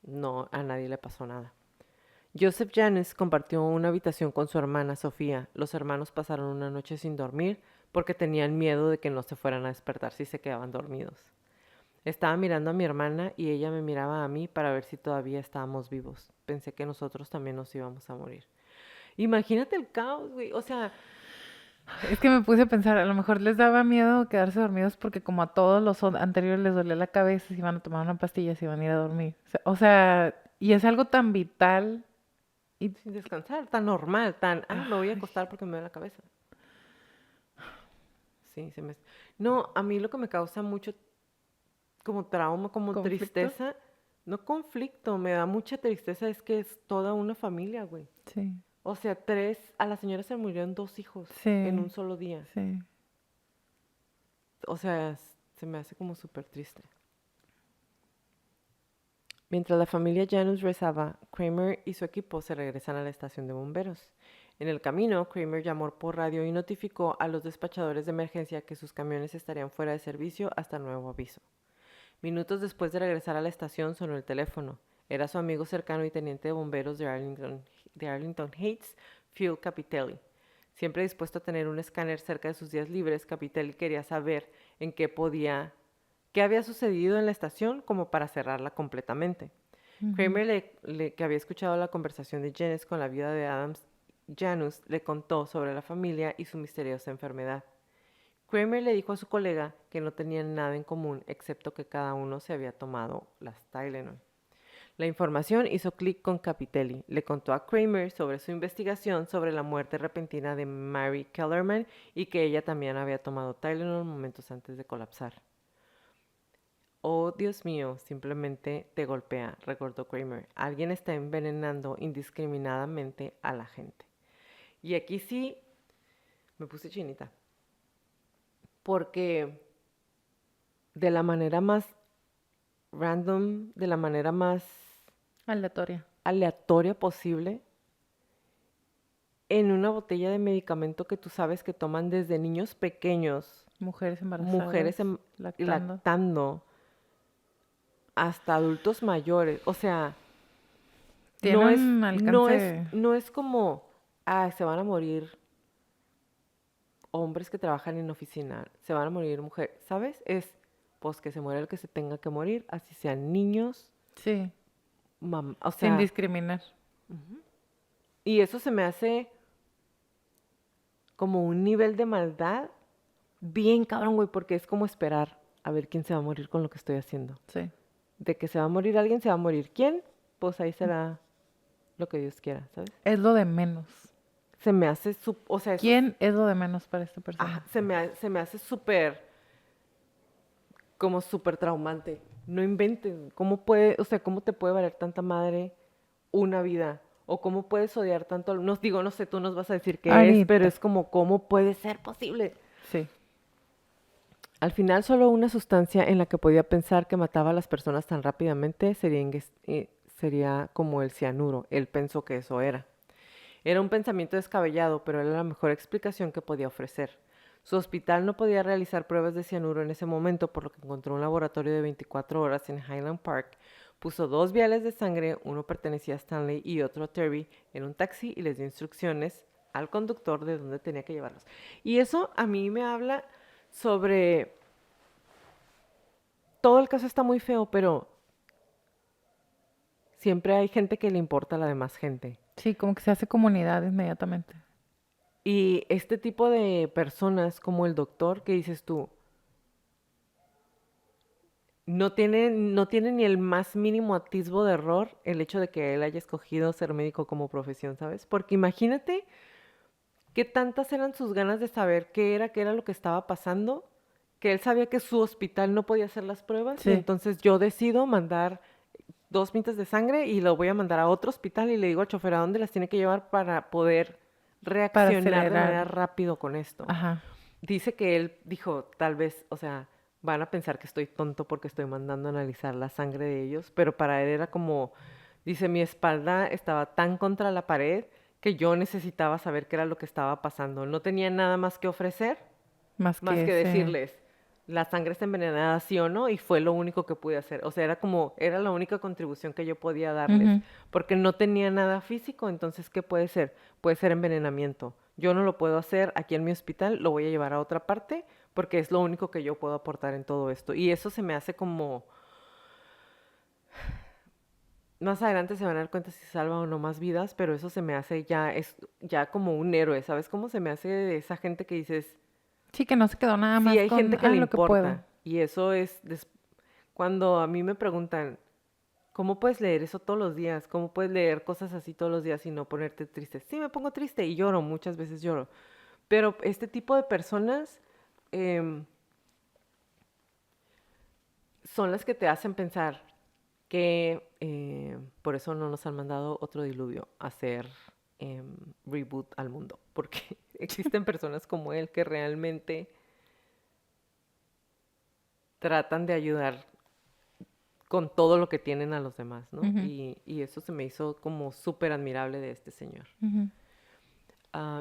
A: no, a nadie le pasó nada. Joseph Janes compartió una habitación con su hermana Sofía. Los hermanos pasaron una noche sin dormir porque tenían miedo de que no se fueran a despertar si se quedaban dormidos. Estaba mirando a mi hermana y ella me miraba a mí para ver si todavía estábamos vivos. Pensé que nosotros también nos íbamos a morir. Imagínate el caos, güey. O sea,
B: Es que me puse a pensar, a lo mejor les daba miedo quedarse dormidos porque como a todos los anteriores les dolía la cabeza, se iban a tomar una pastilla, se iban a ir a dormir. O sea, y es algo tan vital y...
A: sin descansar, tan normal, me voy a
B: Ay,
A: acostar porque me duele la cabeza. Sí, se me... No, a mí lo que me causa mucho como trauma, como
B: ¿conflicto?
A: tristeza, no conflicto, me da mucha tristeza, es que es toda una familia, güey.
B: Sí,
A: O sea, a la señora se murieron 2 hijos en un
B: sí,
A: solo día.
B: sí.
A: O sea, se me hace como súper triste. Mientras la familia Janus rezaba, Kramer y su equipo se regresan a la estación de bomberos. En el camino, Kramer llamó por radio y notificó a los despachadores de emergencia que sus camiones estarían fuera de servicio hasta nuevo aviso. Minutos después de regresar a la estación sonó el teléfono. Era su amigo cercano y teniente de bomberos de Arlington Heights, Phil Capitelli. Siempre dispuesto a tener un escáner cerca de sus días libres, Capitelli quería saber qué qué había sucedido en la estación como para cerrarla completamente.
B: Ujú.
A: Kramer, que había escuchado la conversación de Janice con la viuda de Adams, Janus, le contó sobre la familia y su misteriosa enfermedad. Kramer le dijo a su colega que no tenían nada en común excepto que cada uno se había tomado las Tylenol. La información hizo clic con Capitelli. Le contó a Kramer sobre su investigación sobre la muerte repentina de Mary Kellerman y que ella también había tomado Tylenol momentos antes de colapsar. Oh, Dios mío, simplemente te golpea, recordó Kramer. Alguien está envenenando indiscriminadamente a la gente. Y aquí sí me puse chinita, porque de la manera más random, de la manera más
B: Aleatoria.
A: aleatoria posible, en una botella de medicamento que tú sabes que toman desde niños pequeños,
B: Mujeres embarazadas,
A: mujeres
B: lactando.
A: lactando, hasta adultos mayores. O sea,
B: Tiene
A: no es,
B: un
A: no es,
B: alcance.
A: no es como, ah, se van a morir hombres que trabajan en oficina, se van a morir mujeres, ¿sabes? Es, pues que se muera el que se tenga que morir, así sean niños,
B: Sí,
A: o
B: sin
A: sea,
B: discriminar.
A: y eso se me hace como un nivel de maldad bien cabrón, güey, porque es como esperar a ver quién se va a morir con lo que estoy haciendo.
B: Sí.
A: De que se va a morir alguien, se va a morir. ¿Quién? Pues ahí será lo que Dios quiera, ¿sabes?
B: Es lo de menos.
A: Se me hace, o sea, eso
B: ¿Quién es lo de menos para esta persona?
A: se me hace súper, como súper traumante. No inventen, ¿cómo puede, o sea, cómo te puede valer tanta madre una vida? O cómo puedes odiar tanto, no digo, no sé, tú nos vas a decir qué es, pero
B: Ahorita.
A: es como, ¿cómo puede ser posible?
B: Sí.
A: Al final, solo una sustancia en la que podía pensar que mataba a las personas tan rápidamente sería como el cianuro. Él pensó que eso era. Era un pensamiento descabellado, pero era la mejor explicación que podía ofrecer. Su hospital no podía realizar pruebas de cianuro en ese momento, por lo que encontró un laboratorio de 24 horas en Highland Park, puso 2 viales de sangre, uno pertenecía a Stanley y otro a Terry, en un taxi y les dio instrucciones al conductor de dónde tenía que llevarlos. Y eso a mí me habla sobre... Todo el caso está muy feo, pero siempre hay gente que le importa a la demás gente.
B: Sí, como que se hace comunidad inmediatamente.
A: Y este tipo de personas como el doctor que dices tú, no tiene ni el más mínimo atisbo de error el hecho de que él haya escogido ser médico como profesión, ¿sabes? Porque imagínate qué tantas eran sus ganas de saber qué era lo que estaba pasando, que él sabía que su hospital no podía hacer las pruebas y
B: Sí,
A: entonces yo decido mandar 2 pintas de sangre y lo voy a mandar a otro hospital y le digo al chofer a dónde las tiene que llevar para poder
B: para
A: reaccionar de manera
B: acelerar.
A: rápido con esto.
B: Ajá.
A: Dice que él dijo, tal vez, o sea, van a pensar que estoy tonto porque estoy mandando a analizar la sangre de ellos, pero para él era como, dice, mi espalda estaba tan contra la pared que yo necesitaba saber qué era lo que estaba pasando. No tenía nada más que ofrecer,
B: Más
A: más
B: que
A: que
B: ese.
A: decirles, la sangre está envenenada, sí o no, y fue lo único que pude hacer. O sea, era como, era la única contribución que yo podía darles,
B: Ujú.
A: porque no tenía nada físico, entonces, ¿qué puede ser? Puede ser envenenamiento. Yo no lo puedo hacer aquí en mi hospital, lo voy a llevar a otra parte, porque es lo único que yo puedo aportar en todo esto. Y eso se me hace como, más adelante se van a dar cuenta si salva o no más vidas, pero eso se me hace ya, es ya como un héroe, ¿sabes cómo se me hace de esa gente que dices,
B: Sí, que no se quedó nada
A: sí
B: más
A: hay gente
B: con,
A: que le
B: lo que puedo.
A: importa? Y eso es, cuando a mí me preguntan, ¿cómo puedes leer eso todos los días? ¿Cómo puedes leer cosas así todos los días y no ponerte triste? Sí, me pongo triste y lloro, muchas veces lloro. Pero este tipo de personas em, son las que te hacen pensar que por eso no nos han mandado otro diluvio a hacer reboot al mundo. Porque existen personas como él que realmente tratan de ayudar con todo lo que tienen a los demás, ¿no?
B: Ujú,
A: Y eso se me hizo como súper admirable de este señor.
B: ujú.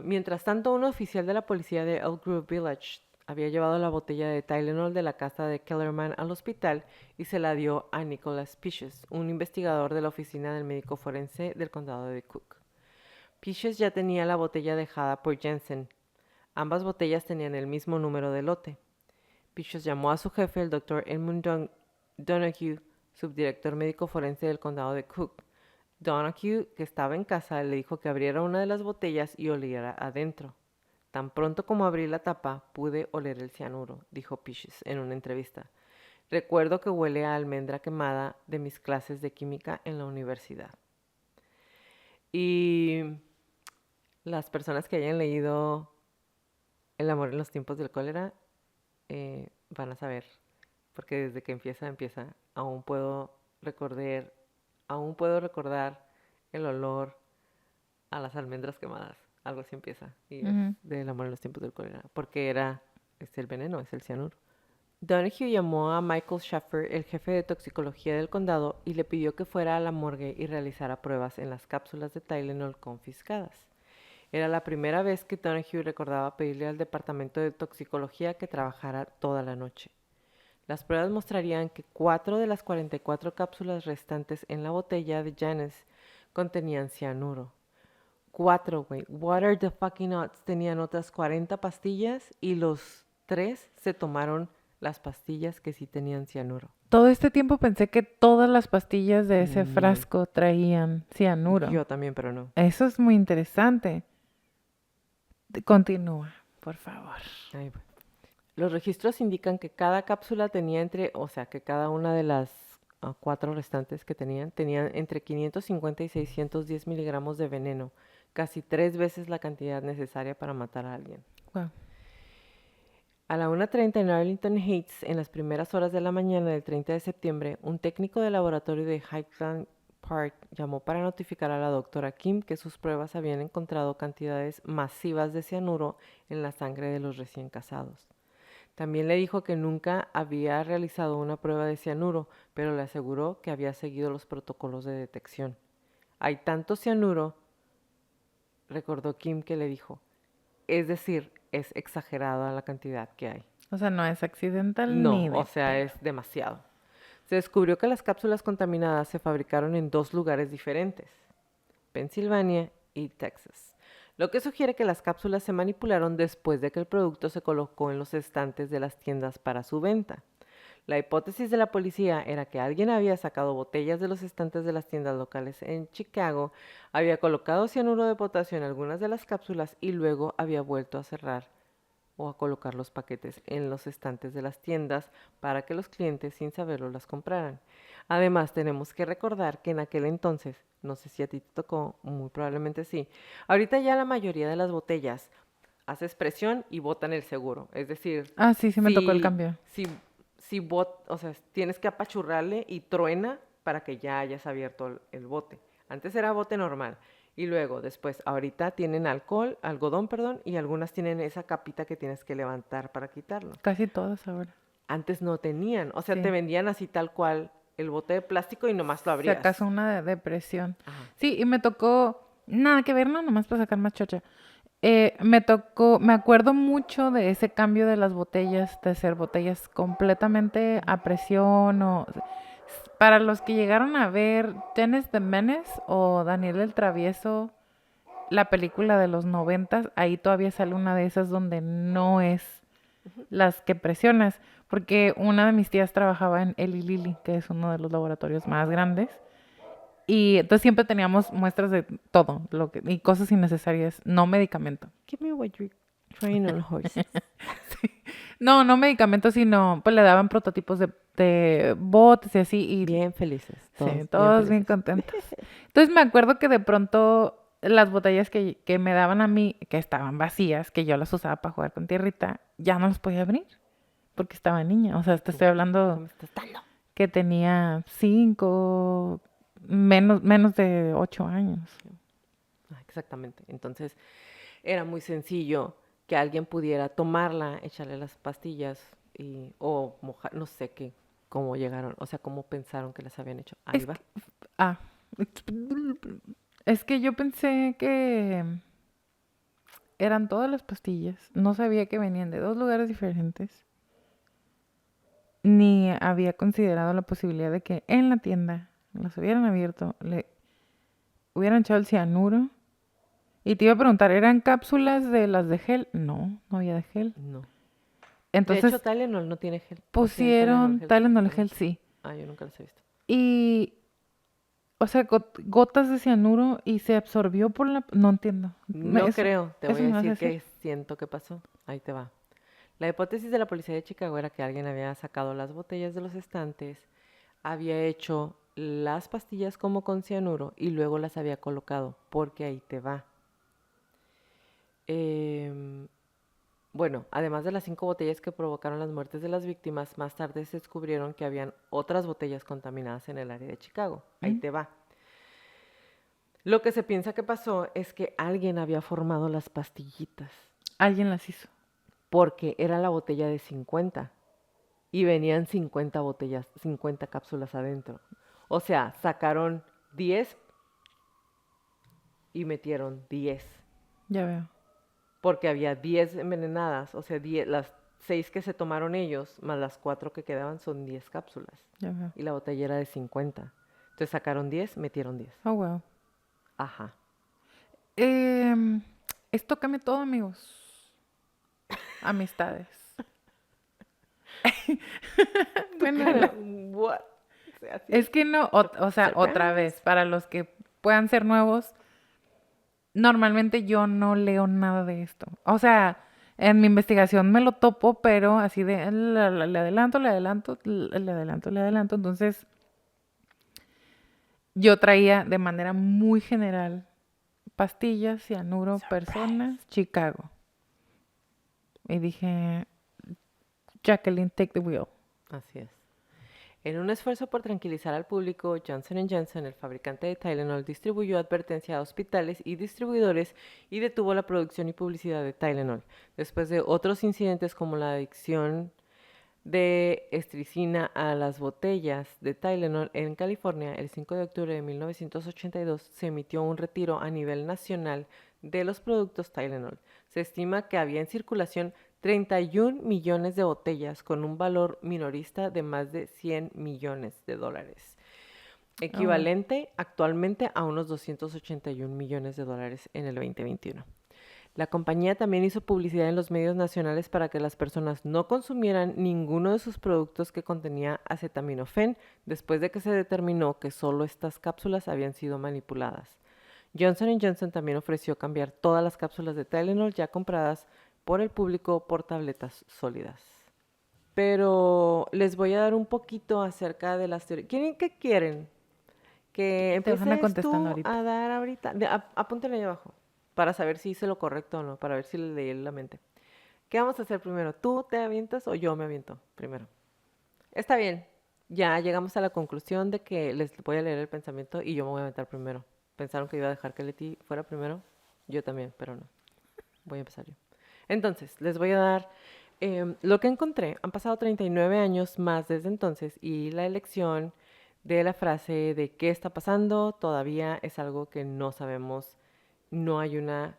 A: Mientras tanto, un oficial de la policía de Elk Grove Village había llevado la botella de Tylenol de la casa de Kellerman al hospital y se la dio a Nicholas Peaches, un investigador de la oficina del médico forense del condado de Cook. Peaches ya tenía la botella dejada por Jensen. Ambas botellas tenían el mismo número de lote. Pichos llamó a su jefe, el doctor Edmund Donahue, subdirector médico forense del condado de Cook. Donahue, que estaba en casa, le dijo que abriera una de las botellas y oliera adentro. Tan pronto como abrí la tapa, pude oler el cianuro, dijo Piches en una entrevista. Recuerdo que huele a almendra quemada de mis clases de química en la universidad. Y las personas que hayan leído El amor en los tiempos del cólera van a saber, porque desde que empieza, aún puedo recordar el olor a las almendras quemadas. Algo así empieza, y es
B: Ujú.
A: del amor en los tiempos del cólera, porque es el veneno, es el cianuro. Donahue llamó a Michael Schaffer, el jefe de toxicología del condado, y le pidió que fuera a la morgue y realizara pruebas en las cápsulas de Tylenol confiscadas. Era la primera vez que Donahue recordaba pedirle al departamento de toxicología que trabajara toda la noche. Las pruebas mostrarían que 4 de las 44 cápsulas restantes en la botella de Janice contenían cianuro. 4, güey. What are the fucking odds? Tenían otras 40 pastillas y los 3 se tomaron las pastillas que sí tenían cianuro.
B: Todo este tiempo pensé que todas las pastillas de ese
A: No.
B: frasco traían cianuro.
A: Yo también, pero no.
B: Eso es muy interesante. Continúa, por favor.
A: Ahí va. Los registros indican que cada cápsula tenía que cada una de las 4 restantes que tenían entre 550 y 610 miligramos de veneno, casi 3 veces la cantidad necesaria para matar a alguien.
B: Wow.
A: A la 1:30 en Arlington Heights, en las primeras horas de la mañana del 30 de septiembre, un técnico de laboratorio de Highland Park llamó para notificar a la doctora Kim que sus pruebas habían encontrado cantidades masivas de cianuro en la sangre de los recién casados. También le dijo que nunca había realizado una prueba de cianuro, pero le aseguró que había seguido los protocolos de detección. Hay tanto cianuro, recordó Kim que le dijo, es decir, es exagerada la cantidad que hay.
B: O sea, no es accidental
A: No,
B: ni de
A: o sea,
B: pedo.
A: es demasiado. Se descubrió que las cápsulas contaminadas se fabricaron en 2 lugares diferentes, Pensilvania y Texas, lo que sugiere que las cápsulas se manipularon después de que el producto se colocó en los estantes de las tiendas para su venta. La hipótesis de la policía era que alguien había sacado botellas de los estantes de las tiendas locales en Chicago, había colocado cianuro de potasio en algunas de las cápsulas y luego había vuelto a cerrar o a colocar los paquetes en los estantes de las tiendas para que los clientes sin saberlo las compraran. Además, tenemos que recordar que en aquel entonces, no sé si a ti te tocó, muy probablemente sí, ahorita ya la mayoría de las botellas haces presión y botan el seguro. Es decir,
B: Ah, sí, sí me tocó el
A: si,
B: cambio.
A: o sea, tienes que apachurrarle y truena para que ya hayas abierto el bote. Antes era bote normal. Y luego, después, ahorita tienen algodón, perdón, y algunas tienen esa capita que tienes que levantar para quitarlo.
B: Casi todas ahora.
A: Antes no tenían, o sea,
B: Sí.
A: te vendían así tal cual el bote de plástico y nomás lo
B: Si
A: abrías.
B: acaso una de depresión.
A: Ajá.
B: Sí, y me tocó, nada que ver, no, nomás para sacar más chocha. Me acuerdo mucho de ese cambio de las botellas, de ser botellas completamente a presión para los que llegaron a ver Dennis the Menace o Daniel el Travieso, la película de los 90, ahí todavía sale una de esas donde no es las que presionas, porque una de mis tías trabajaba en Eli Lilly, que es uno de los laboratorios más grandes, y entonces siempre teníamos muestras de todo, y cosas innecesarias, no medicamento.
A: Give me what you're trying on horses.
B: No, no medicamentos, sino pues le daban prototipos de botes y así, y
A: Bien felices.
B: sí, todos bien
A: felices.
B: contentos. Entonces me acuerdo que de pronto las botellas que me daban a mí, que estaban vacías, que yo las usaba para jugar con tierrita, ya no las podía abrir porque estaba niña. O sea, te estoy hablando
A: ¿Cómo estás dando?
B: que tenía 5, menos de 8 años.
A: Exactamente. Entonces, era muy sencillo que alguien pudiera tomarla, echarle las pastillas o mojar, no sé qué, cómo llegaron, o sea, cómo pensaron que las habían hecho. Ahí
B: Es
A: va.
B: que, ah, es que yo pensé que eran todas las pastillas. No sabía que venían de 2 lugares diferentes. Ni había considerado la posibilidad de que en la tienda las hubieran abierto, le hubieran echado el cianuro. Y te iba a preguntar, ¿eran cápsulas de las de gel? No, no había de gel.
A: No. De hecho,
B: Entonces
A: Tylenol no tiene gel. ¿O tiene Tylenol
B: pusieron
A: gel?
B: Tylenol
A: No.
B: gel, sí.
A: Ah, yo nunca los he visto.
B: Y, o sea, gotas de cianuro y se absorbió por la... No entiendo.
A: No
B: Eso,
A: creo, te voy
B: eso
A: a
B: me vas a
A: decir
B: decir.
A: que siento que pasó. Ahí te va. La hipótesis de la policía de Chicago era que alguien había sacado las botellas de los estantes, había hecho las pastillas como con cianuro y luego las había colocado, porque ahí te va. Em, bueno, además de las 5 botellas que provocaron las muertes de las víctimas, más tarde se descubrieron que habían otras botellas contaminadas en el área de Chicago. Ahí
B: ¿Mm?
A: te va. Lo que se piensa que pasó es que alguien había formado las pastillitas,
B: Alguien las hizo.
A: porque era la botella de 50 y venían 50 botellas, 50 cápsulas adentro. O sea, sacaron 10 y metieron 10,
B: Ya veo,
A: porque había 10 envenenadas, o sea, 10, las 6 que se tomaron ellos, más las 4 que quedaban son 10 cápsulas.
B: ya veo.
A: Y la botella era de 50. Entonces sacaron 10, metieron 10.
B: Oh, wow.
A: Ajá.
B: Em, Esto cambia todo, amigos. Amistades.
A: Tu
B: Bueno,
A: cara, what? O sea, así,
B: es que no, o sea, otra
A: surprise.
B: vez, para los que puedan ser nuevos, normalmente yo no leo nada de esto. O sea, en mi investigación me lo topo, pero así de le adelanto, le adelanto, le adelanto, le adelanto. Entonces, yo traía de manera muy general pastillas, cianuro, personas, Chicago. Y dije, Jacqueline, take the wheel.
A: Así es. En un esfuerzo por tranquilizar al público, Johnson Johnson, el fabricante de Tylenol, distribuyó advertencia a hospitales y distribuidores y detuvo la producción y publicidad de Tylenol. Después de otros incidentes como la adicción de estricina a las botellas de Tylenol en California, el 5 de octubre de 1982 se emitió un retiro a nivel nacional de los productos Tylenol. Se estima que había en circulación 31 millones de botellas con un valor minorista de más de 100 millones de dólares,
B: Oh, wow.
A: equivalente actualmente a unos 281 millones de dólares en el 2021. La compañía también hizo publicidad en los medios nacionales para que las personas no consumieran ninguno de sus productos que contenía acetaminofén después de que se determinó que solo estas cápsulas habían sido manipuladas. Johnson Johnson también ofreció cambiar todas las cápsulas de Tylenol ya compradas por el público por tabletas sólidas. Pero les voy a dar un poquito acerca de las teorías. ¿Qué quieren? Que
B: Te van a
A: empieces
B: contestando
A: tú
B: ahorita.
A: a dar ahorita. Apúntale ahí abajo para saber si hice lo correcto o no, para ver si le leí la mente. ¿Qué vamos a hacer primero? ¿Tú te avientas o yo me aviento primero? Está bien. Ya llegamos a la conclusión de que les voy a leer el pensamiento y yo me voy a aventar primero. Pensaron que iba a dejar que Leti fuera primero. Yo también, pero no. Voy a empezar yo. Entonces, les voy a dar lo que encontré. Han pasado 39 años más desde entonces y la elección de la frase de qué está pasando todavía es algo que no sabemos, no hay una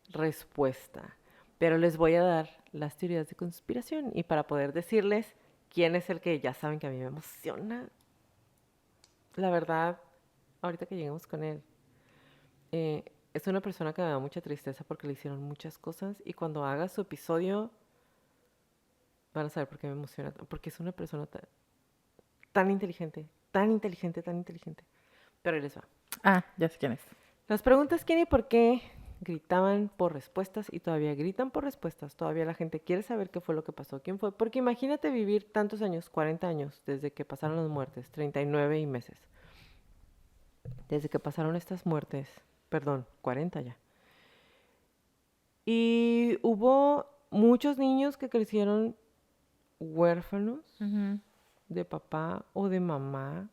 A: respuesta. Pero les voy a dar las teorías de conspiración y para poder decirles quién es el que ya saben que a mí me emociona, la verdad, ahorita que lleguemos con él, es una persona que me da mucha tristeza porque le hicieron muchas cosas y cuando haga su episodio van a saber por qué me emociona, porque es una persona tan inteligente, tan inteligente, tan inteligente. Pero ahí les va.
B: Ah, ya sé quién es.
A: Las preguntas quién y por qué gritaban por respuestas y todavía gritan por respuestas. Todavía la gente quiere saber qué fue lo que pasó, quién fue. Porque imagínate vivir tantos años, 40 años, desde que pasaron las muertes, 39 y meses. Desde que pasaron estas muertes, perdón, 40 ya. Y hubo muchos niños que crecieron huérfanos
B: Ujú.
A: de papá o de mamá.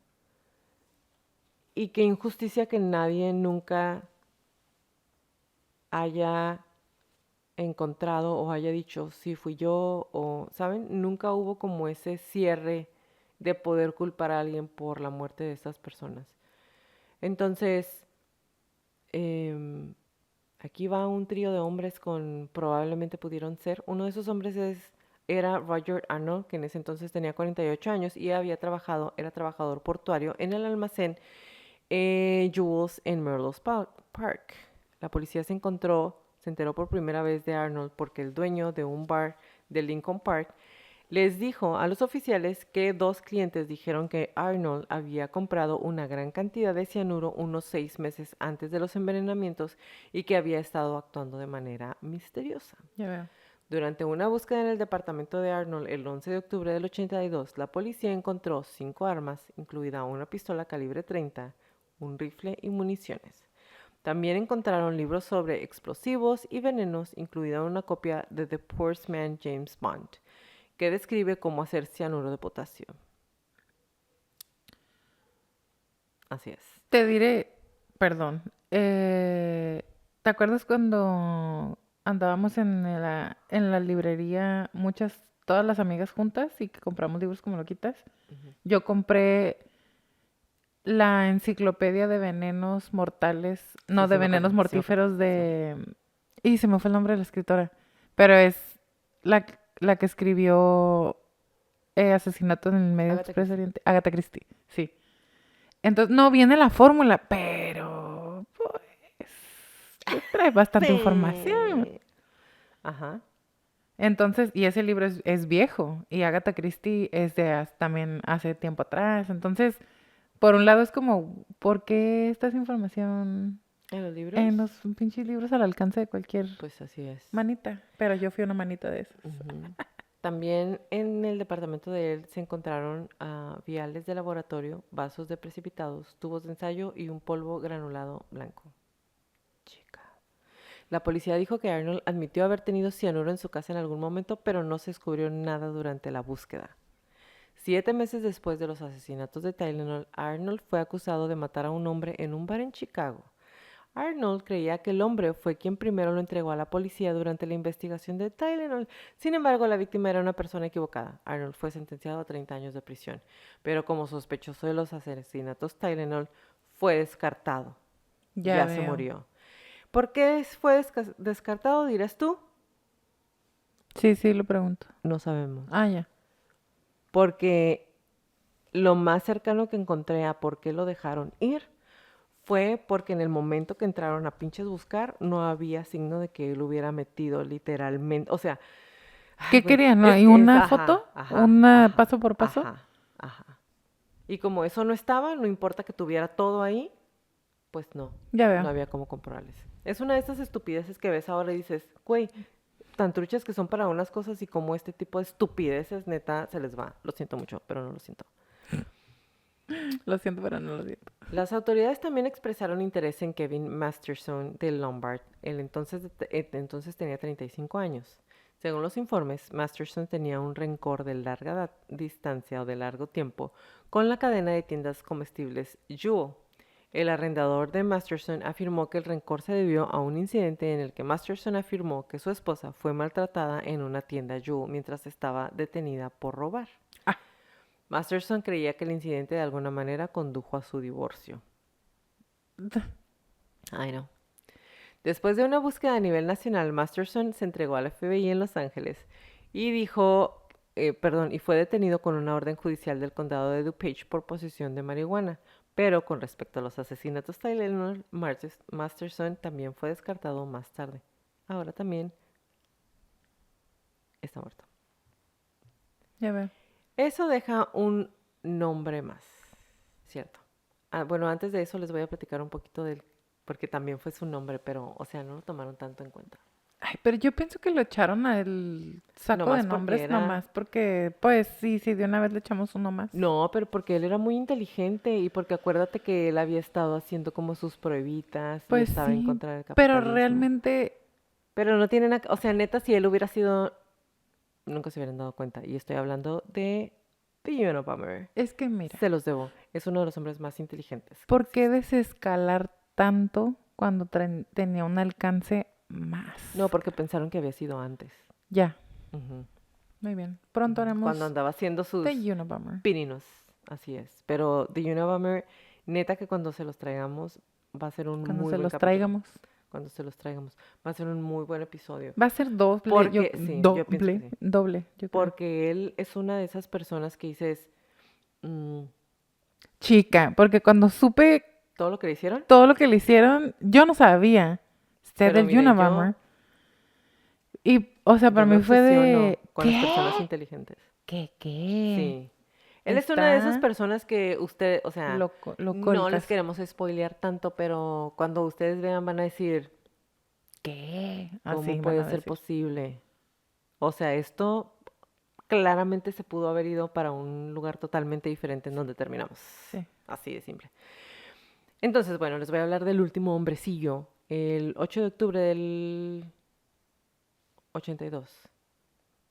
A: Y qué injusticia que nadie nunca haya encontrado o haya dicho sí fui yo o, ¿saben? Nunca hubo como ese cierre de poder culpar a alguien por la muerte de estas personas. Entonces, em, aquí va un trío de hombres con probablemente pudieron ser. Uno de esos hombres era Roger Arnold, que en ese entonces tenía 48 años y había trabajado, era trabajador portuario en el almacén Jules en Merle's Park. La policía se enteró por primera vez de Arnold porque el dueño de un bar de Lincoln Park, les dijo a los oficiales que 2 clientes dijeron que Arnold había comprado una gran cantidad de cianuro unos 6 meses antes de los envenenamientos y que había estado actuando de manera misteriosa.
B: Ya veo.
A: Durante una búsqueda en el departamento de Arnold el 11 de octubre del 82, la policía encontró 5 armas, incluida una pistola calibre 30, un rifle y municiones. También encontraron libros sobre explosivos y venenos, incluida una copia de The Postman James Bond, que describe cómo hacer cianuro de potasio. Así es.
B: Te diré, perdón, ¿te acuerdas cuando andábamos en la librería todas las amigas juntas y que compramos libros como loquitas? Yo compré la enciclopedia de venenos mortales, no,
A: Sí,
B: de
A: sí me
B: venenos
A: acuerdo, sí me acuerdo,
B: mortíferos Y se me fue el nombre de la escritora, pero es la que escribió Asesinato en el Medio
A: Agatha
B: Expreso
A: Christie.
B: Oriente, Agatha Christie, sí. Entonces, no viene la fórmula, pero pues trae bastante información.
A: Sí. Ajá.
B: Entonces, y ese libro es viejo, y Agatha Christie es también hace tiempo atrás. Entonces, por un lado es como, ¿por qué esta es información
A: ¿En los libros?
B: en los pinches libros al alcance de cualquier
A: Pues así es.
B: manita? Pero yo fui una manita de esas.
A: Ujú. También en el departamento de él se encontraron viales de laboratorio, vasos de precipitados, tubos de ensayo y un polvo granulado blanco. Chica. La policía dijo que Arnold admitió haber tenido cianuro en su casa en algún momento, pero no se descubrió nada durante la búsqueda. 7 meses después de los asesinatos de Tylenol, Arnold fue acusado de matar a un hombre en un bar en Chicago. Arnold creía que el hombre fue quien primero lo entregó a la policía durante la investigación de Tylenol. Sin embargo, la víctima era una persona equivocada. Arnold fue sentenciado a 30 años de prisión, pero como sospechoso de los asesinatos Tylenol, fue descartado. Ya se
B: veo.
A: murió. ¿Por qué fue descartado, dirás tú?
B: Sí, lo pregunto.
A: No sabemos.
B: Ah, ya.
A: Porque lo más cercano que encontré a por qué lo dejaron ir fue porque en el momento que entraron a pinches buscar no había signo de que él hubiera metido literalmente, o sea,
B: ¿Qué
A: bueno,
B: querían? ¿No hay una foto?
A: ajá,
B: ¿Una
A: ajá,
B: paso por paso?
A: ajá. Y como eso no estaba, no importa que tuviera todo ahí, pues no
B: Ya veo.
A: había cómo comprobarles. Es una de esas estupideces que ves ahora y dices, güey, tan truchas que son para unas cosas y como este tipo de estupideces, neta, se les va. Lo siento mucho, pero no lo siento.
B: Lo siento, pero no lo siento.
A: Las autoridades también expresaron interés en Kevin Masterson de Lombard. Él entonces tenía 35 años. Según los informes, Masterson tenía un rencor de larga distancia o de largo tiempo con la cadena de tiendas comestibles Jewel. El arrendador de Masterson afirmó que el rencor se debió a un incidente en el que Masterson afirmó que su esposa fue maltratada en una tienda Jewel mientras estaba detenida por robar.
B: Ah.
A: Masterson creía que el incidente de alguna manera condujo a su divorcio. Ay, no. Después de una búsqueda a nivel nacional, Masterson se entregó al FBI en Los Ángeles y y fue detenido con una orden judicial del condado de DuPage por posesión de marihuana. Pero con respecto a los asesinatos Tylenol, Masterson también fue descartado más tarde. Ahora también está muerto.
B: Ya veo.
A: Eso deja un nombre más, ¿cierto? Bueno, antes de eso les voy a platicar un poquito porque también fue su nombre, pero, o sea, no lo tomaron tanto en cuenta.
B: Ay, pero yo pienso que lo echaron al saco
A: Nomás
B: de
A: porque
B: nombres nomás porque, pues sí, de una vez le echamos uno más.
A: No, pero porque él era muy inteligente y porque acuérdate que él había estado haciendo como sus pruebitas y
B: Pues
A: estaba en
B: sí,
A: contra del
B: pero
A: capitalismo.
B: realmente,
A: Pero no tienen, o sea, neta, si él hubiera sido, nunca se hubieran dado cuenta. Y estoy hablando de The Unabomber.
B: es que mira,
A: Se los debo. Es uno de los hombres más inteligentes.
B: ¿por qué desescalar tanto cuando tenía un alcance más?
A: No, porque pensaron que había sido antes.
B: Ya,
A: Ujú.
B: muy bien. Pronto haremos
A: Cuando andaba haciendo sus
B: The Unabomber.
A: pininos. Así es. Pero The Unabomber, neta que cuando se los traigamos va a ser un
B: Cuando
A: muy
B: se
A: buen
B: los
A: capítulo.
B: traigamos.
A: Cuando se los traigamos. Va a ser un muy buen episodio.
B: Va a ser doble.
A: Porque, sí, yo pienso que sí.
B: Doble, yo creo.
A: Porque él es una de esas personas que dices,
B: Chica, porque cuando supe
A: todo lo que le hicieron,
B: todo lo que le hicieron, yo no sabía. Sé
A: Pero
B: del
A: mira,
B: Unabomber. Y, o sea,
A: yo
B: para
A: me
B: mí fue de,
A: obsesiono. con las personas
B: ¿Qué?
A: inteligentes.
B: ¿Qué?
A: Sí. Él es una de esas
B: Está
A: personas que usted, o sea,
B: loco el
A: no les
B: caso.
A: queremos spoilear tanto, pero cuando ustedes vean van a decir,
B: ¿Qué?
A: ¿cómo
B: Así van
A: puede
B: a
A: ser
B: decir.
A: posible? O sea, esto claramente se pudo haber ido para un lugar totalmente diferente en donde terminamos.
B: Sí.
A: Así de simple. Entonces, bueno, les voy a hablar del último hombrecillo. El 8 de octubre del 82.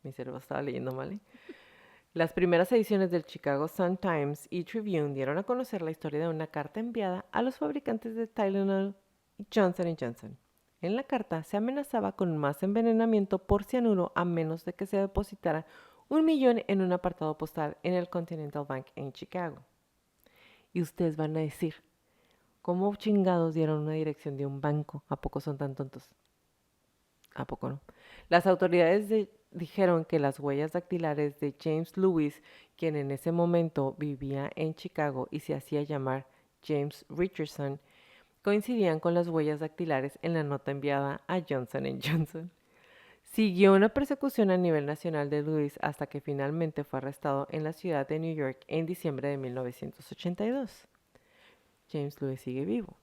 A: Mi cerebro estaba leyendo mal, ¿eh? Las primeras ediciones del Chicago Sun-Times y Tribune dieron a conocer la historia de una carta enviada a los fabricantes de Tylenol y Johnson Johnson. En la carta se amenazaba con más envenenamiento por cianuro a menos de que se depositara 1 millón en un apartado postal en el Continental Bank en Chicago. Y ustedes van a decir, ¿cómo chingados dieron una dirección de un banco? ¿A poco son tan tontos? ¿A poco no? Las autoridades dijeron que las huellas dactilares de James Lewis, quien en ese momento vivía en Chicago y se hacía llamar James Richardson, coincidían con las huellas dactilares en la nota enviada a Johnson Johnson. Siguió una persecución a nivel nacional de Lewis hasta que finalmente fue arrestado en la ciudad de New York en diciembre de 1982. James Lewis sigue vivo.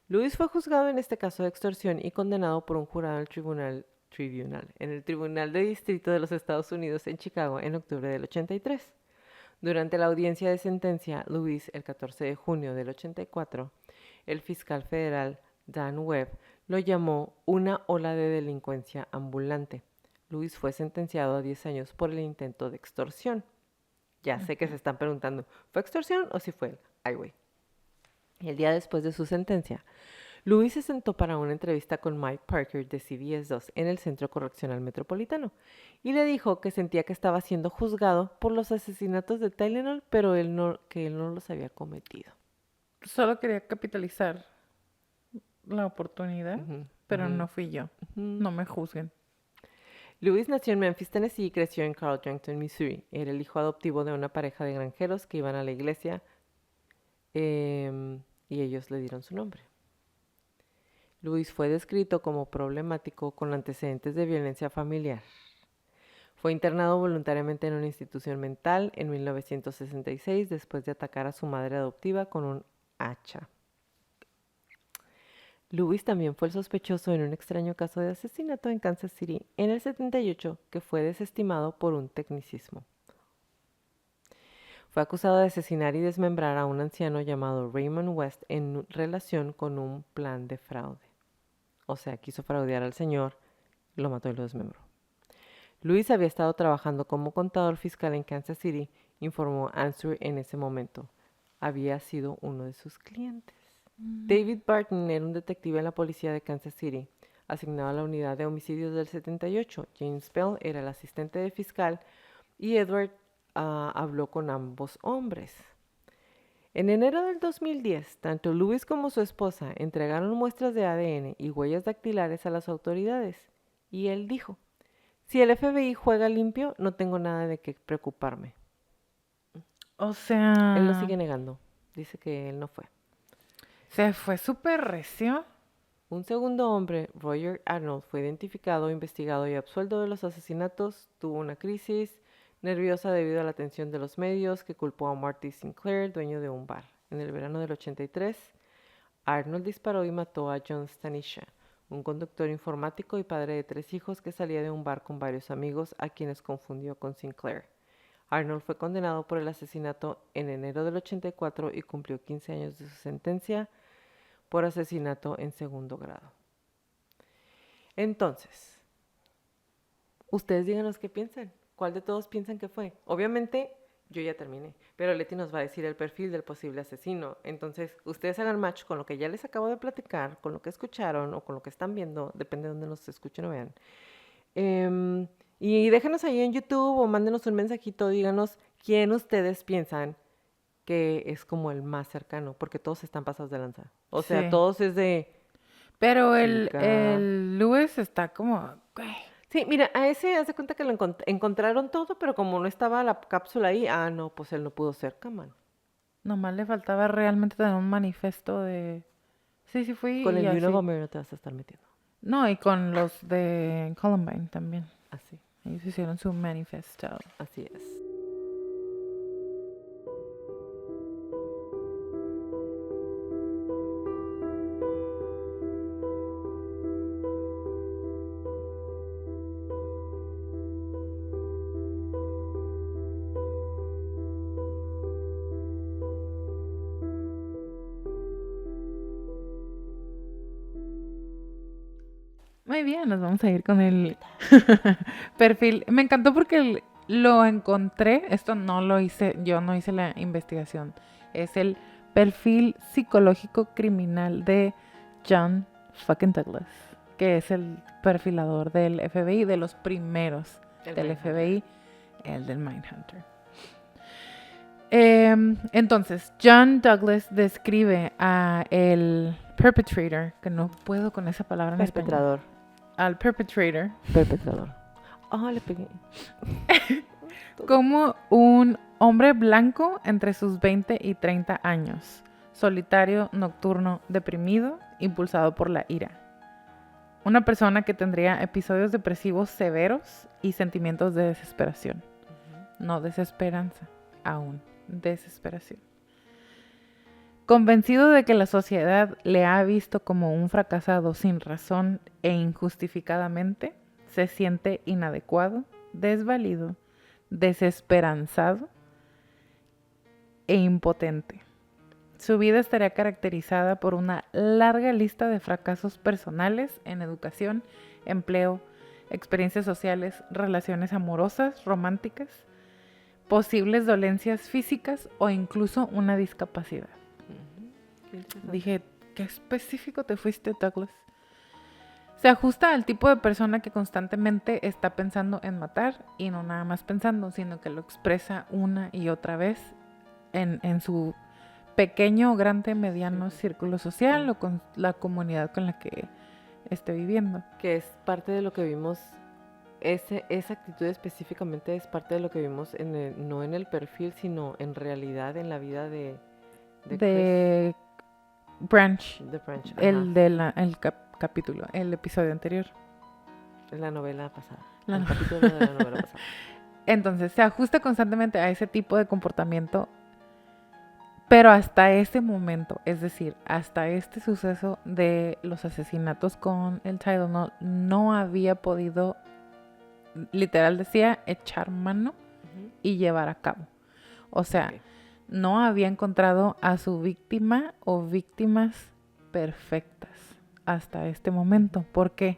A: Lewis fue juzgado en este caso de extorsión y condenado por un jurado en el Tribunal de Distrito de los Estados Unidos en Chicago en octubre del 83. Durante la audiencia de sentencia, Lewis, el 14 de junio del 84, el fiscal federal Dan Webb lo llamó una ola de delincuencia ambulante. Lewis fue sentenciado a 10 años por el intento de extorsión. Ya sé que se están preguntando, ¿fue extorsión o si fue él? Ay, güey. El día después de su sentencia, Louis se sentó para una entrevista con Mike Parker de CBS 2 en el Centro Correccional Metropolitano y le dijo que sentía que estaba siendo juzgado por los asesinatos de Tylenol, pero que él no los había cometido.
B: Solo quería capitalizar la oportunidad,
A: Ujú,
B: pero
A: ujú,
B: no fui yo.
A: ujú.
B: No me juzguen.
A: Louis nació en Memphis, Tennessee y creció en Carl Yankton, Missouri. Era el hijo adoptivo de una pareja de granjeros que iban a la iglesia y ellos le dieron su nombre. Louis fue descrito como problemático con antecedentes de violencia familiar. Fue internado voluntariamente en una institución mental en 1966 después de atacar a su madre adoptiva con un hacha. Lewis también fue el sospechoso en un extraño caso de asesinato en Kansas City en el 78 que fue desestimado por un tecnicismo. Fue acusado de asesinar y desmembrar a un anciano llamado Raymond West en relación con un plan de fraude. O sea, quiso fraudear al señor, lo mató y lo desmembró. Luis había estado trabajando como contador fiscal en Kansas City, informó Answer en ese momento. Había sido uno de sus clientes. David Barton era un detective en la policía de Kansas City, asignado a la unidad de homicidios del 78. James Bell era el asistente de fiscal y Edward habló con ambos hombres. En enero del 2010, tanto Lewis como su esposa entregaron muestras de ADN y huellas dactilares a las autoridades. Y él dijo, si el FBI juega limpio, no tengo nada de qué preocuparme.
B: O
A: Él lo
B: sea,
A: sigue negando. Dice que él no fue.
B: se fue súper recio.
A: Un segundo hombre, Roger Arnold, fue identificado, investigado y absuelto de los asesinatos. Tuvo una crisis nerviosa debido a la atención de los medios que culpó a Marty Sinclair, dueño de un bar. En el verano del 83, Arnold disparó y mató a John Stanisha, un conductor informático y padre de 3 hijos que salía de un bar con varios amigos a quienes confundió con Sinclair. Arnold fue condenado por el asesinato en enero del 84 y cumplió 15 años de su sentencia por asesinato en segundo grado. Entonces, ustedes díganos qué piensan. ¿Cuál de todos piensan que fue? Obviamente, yo ya terminé, pero Leti nos va a decir el perfil del posible asesino. Entonces, ustedes hagan match con lo que ya les acabo de platicar, con lo que escucharon o con lo que están viendo, depende de dónde nos escuchen o vean. Y déjenos ahí en YouTube o mándenos un mensajito, díganos quién ustedes piensan que es como el más cercano, porque todos están pasados de lanza. O sea,
B: Sí.
A: todos es de
B: Pero
A: chica.
B: el Luis está como, güey,
A: Sí, mira, a ese haz de cuenta que lo encontraron todo, pero como no estaba la cápsula ahí, no, pues él no pudo ser, come on.
B: nomás le faltaba realmente tener un manifiesto de, sí, sí fui
A: Con
B: y
A: el
B: así.
A: Unabomber no te vas a estar metiendo.
B: No, y con los de Columbine también.
A: Así.
B: Ellos hicieron su manifiesto.
A: Así es.
B: Muy bien, nos vamos a ir con el perfil. Me encantó porque lo encontré. Esto no lo hice, yo no hice la investigación. Es el perfil psicológico criminal de John fucking Douglas, que es el perfilador del FBI, de los primeros del FBI, el del Mindhunter. Entonces, John Douglas describe a el perpetrator, que no puedo con esa palabra en español.
A: Perpetrador.
B: Al perpetrator
A: Perpetrador. Ah, le pegué.
B: como un hombre blanco entre sus 20 y 30 años, solitario, nocturno, deprimido, impulsado por la ira. Una persona que tendría episodios depresivos severos y sentimientos de desesperación. No desesperanza, aún desesperación. Convencido de que la sociedad le ha visto como un fracasado sin razón e injustificadamente, se siente inadecuado, desvalido, desesperanzado e impotente. Su vida estaría caracterizada por una larga lista de fracasos personales en educación, empleo, experiencias sociales, relaciones amorosas, románticas, posibles dolencias físicas o incluso una discapacidad. Dije, qué específico te fuiste, Douglas. Se ajusta al tipo de persona que constantemente está pensando en matar y no nada más pensando, sino que lo expresa una y otra vez en su pequeño, grande, mediano círculo social o con la comunidad con la que esté viviendo.
A: Que es parte de lo que vimos, esa actitud específicamente es parte de lo que vimos no en el perfil, sino en realidad en la vida de
B: Branch,
A: de Branch.
B: el capítulo, el episodio anterior.
A: La novela pasada.
B: La
A: el
B: no-
A: capítulo de la novela pasada.
B: Entonces se ajusta constantemente a ese tipo de comportamiento, pero hasta ese momento, es decir, hasta este suceso de los asesinatos con el Tylenol, no había podido, literal decía, echar mano y llevar a cabo. O sea,
A: Ok.
B: no había encontrado a su víctima o víctimas perfectas hasta este momento. Porque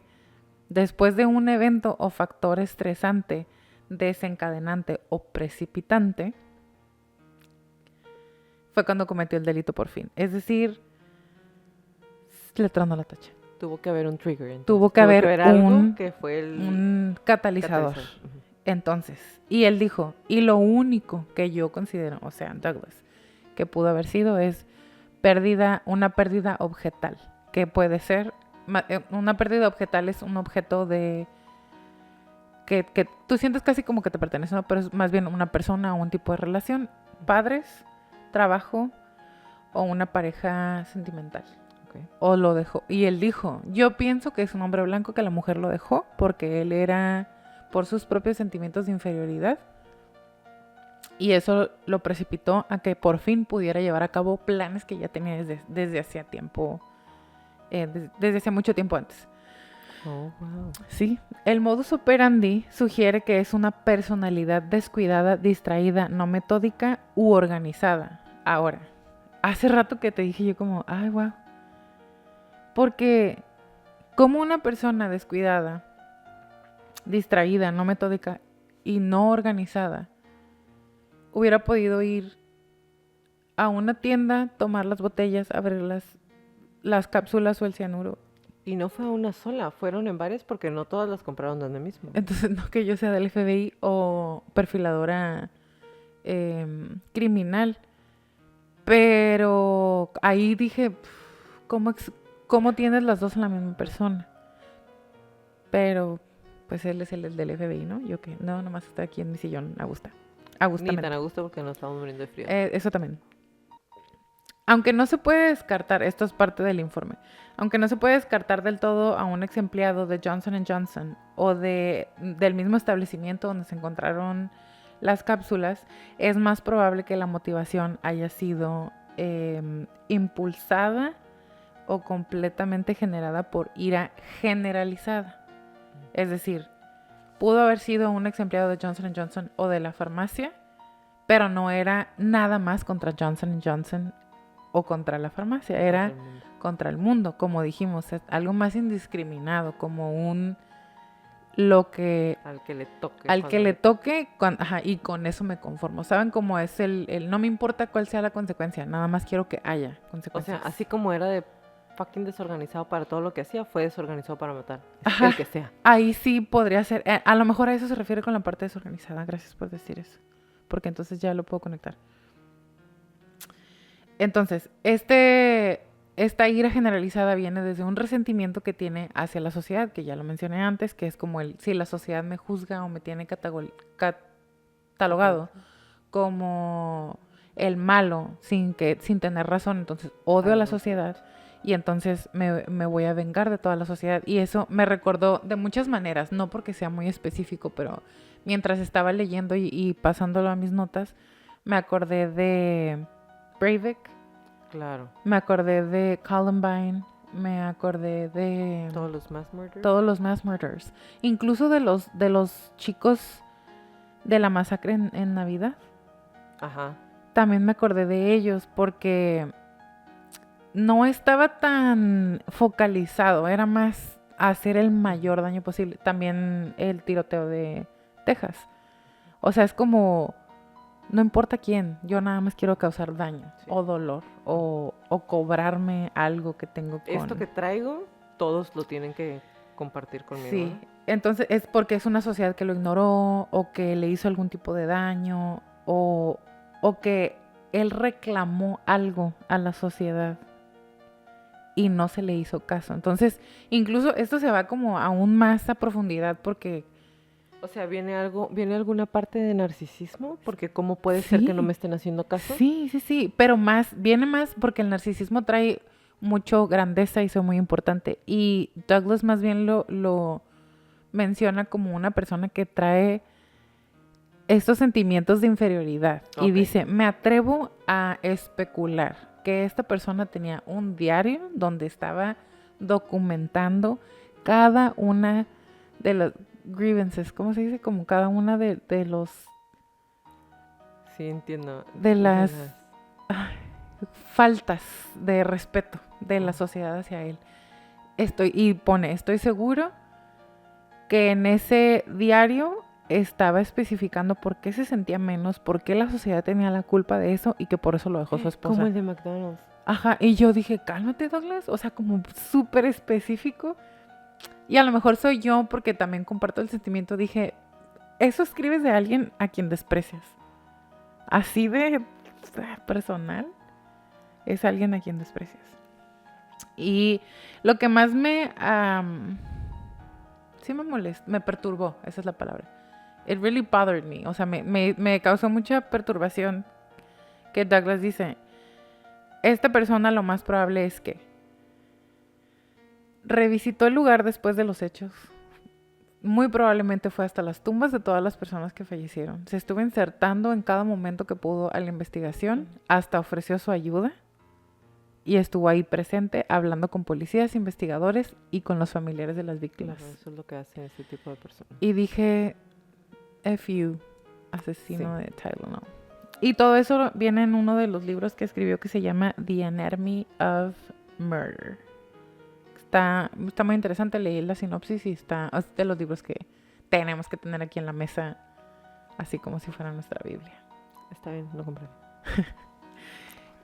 B: después de un evento o factor estresante, desencadenante o precipitante, fue cuando cometió el delito por fin. Es decir, le tronó la tacha.
A: Tuvo que haber un trigger. Entonces.
B: Tuvo que haber
A: algo que fue
B: un catalizador.
A: Ujú.
B: Entonces, y él dijo, y lo único que yo considero, o sea, Douglas, que pudo haber sido es una pérdida objetal, que puede ser, una pérdida objetal es un objeto de, que tú sientes casi como que te pertenece, ¿no? Pero es más bien una persona o un tipo de relación, padres, trabajo o una pareja sentimental.
A: Okay.
B: O lo dejó, y él dijo, yo pienso que es un hombre blanco que la mujer lo dejó porque él era por sus propios sentimientos de inferioridad y eso lo precipitó a que por fin pudiera llevar a cabo planes que ya tenía desde hacía tiempo, desde hace mucho tiempo antes.
A: Oh, wow.
B: Sí, el modus operandi sugiere que es una personalidad descuidada, distraída, no metódica u organizada. Ahora, hace rato que te dije yo como, ay, wow, porque como una persona descuidada, distraída, no metódica y no organizada hubiera podido ir a una tienda, tomar las botellas, abrir las cápsulas o el cianuro.
A: Y no fue una sola, fueron en varias porque no todas las compraron donde mismo.
B: Entonces, no que yo sea del FBI o perfiladora criminal, pero ahí dije, ¿cómo tienes las dos en la misma persona? Pero pues él es el del FBI, ¿no? Yo que no, nomás está aquí en mi sillón,
A: Ni
B: Agustamente.
A: tan a gusto porque nos estamos muriendo de frío.
B: Eso también. aunque no se puede descartar, esto es parte del informe, aunque no se puede descartar del todo a un ex empleado de Johnson Johnson o del mismo establecimiento donde se encontraron las cápsulas, es más probable que la motivación haya sido impulsada o completamente generada por ira generalizada. Es decir, pudo haber sido un ex empleado de Johnson Johnson o de la farmacia, pero no era nada más contra Johnson Johnson o contra la farmacia, era contra el mundo, como dijimos, es algo más indiscriminado, como lo que
A: al que le toque.
B: al que le toque, y con eso me conformo. ¿Saben cómo es el no me importa cuál sea la consecuencia, nada más quiero que haya
A: O
B: consecuencias?
A: sea, así como era de fucking desorganizado para todo lo que hacía, fue desorganizado para matar.
B: Ajá.
A: El que sea.
B: Ahí sí podría ser, a lo mejor a eso se refiere con la parte desorganizada, gracias por decir eso, porque entonces ya lo puedo conectar. Entonces, esta ira generalizada viene desde un resentimiento que tiene hacia la sociedad, que ya lo mencioné antes, que es como si la sociedad me juzga o me tiene catalogado como el malo sin tener razón, entonces odio a la sociedad y entonces me voy a vengar de toda la sociedad. Y eso me recordó de muchas maneras, no porque sea muy específico, pero mientras estaba leyendo y pasándolo a mis notas, me acordé de Breivik.
A: Claro.
B: Me acordé de Columbine. Me acordé de
A: todos los mass murders.
B: Todos los mass murders. Incluso de los chicos de la masacre en Navidad.
A: Ajá.
B: También me acordé de ellos porque no estaba tan focalizado. Era más hacer el mayor daño posible. También el tiroteo de Texas. O sea, es como... No importa quién, yo nada más quiero causar daño o dolor o cobrarme algo que tengo con...
A: Esto que traigo, todos lo tienen que compartir conmigo.
B: Sí, entonces es porque es una sociedad que lo ignoró o que le hizo algún tipo de daño o que él reclamó algo a la sociedad y no se le hizo caso. Entonces, incluso esto se va como aún más a profundidad porque...
A: O sea, ¿viene alguna parte de narcisismo? Porque ¿cómo puede ser que no me estén haciendo caso?
B: Sí, pero viene más porque el narcisismo trae mucho grandeza y eso es muy importante. Y Douglas más bien lo menciona como una persona que trae estos sentimientos de inferioridad. Y dice, me atrevo a especular que esta persona tenía un diario donde estaba documentando cada una de las grievances, ¿cómo se dice? Como cada una de los...
A: Sí, entiendo.
B: De las faltas de respeto de la sociedad hacia él. Estoy seguro que en ese diario estaba especificando por qué se sentía menos, por qué la sociedad tenía la culpa de eso y que por eso lo dejó su esposa.
A: Como el de McDonald's.
B: Ajá, y yo dije, cálmate, Douglas, o sea, como súper específico. Y a lo mejor soy yo porque también comparto el sentimiento. Dije, eso escribes de alguien a quien desprecias. Así de personal es alguien a quien desprecias. Y lo que más sí me molestó, me perturbó, esa es la palabra. It really bothered me. O sea, me causó mucha perturbación que Douglas dice, esta persona lo más probable es que revisitó el lugar después de los hechos. Muy probablemente fue hasta las tumbas de todas las personas que fallecieron. Se estuvo insertando en cada momento que pudo a la investigación, hasta ofreció su ayuda y estuvo ahí presente hablando con policías, investigadores y con los familiares de las víctimas.
A: Claro, eso es lo que hacen ese tipo de personas.
B: Y dije, F you, asesino de Tylenol. Y todo eso viene en uno de los libros que escribió que se llama The Anatomy of Murder. Está muy interesante, leí la sinopsis y es de los libros que tenemos que tener aquí en la mesa, así como si fuera nuestra Biblia.
A: Está bien, lo compré.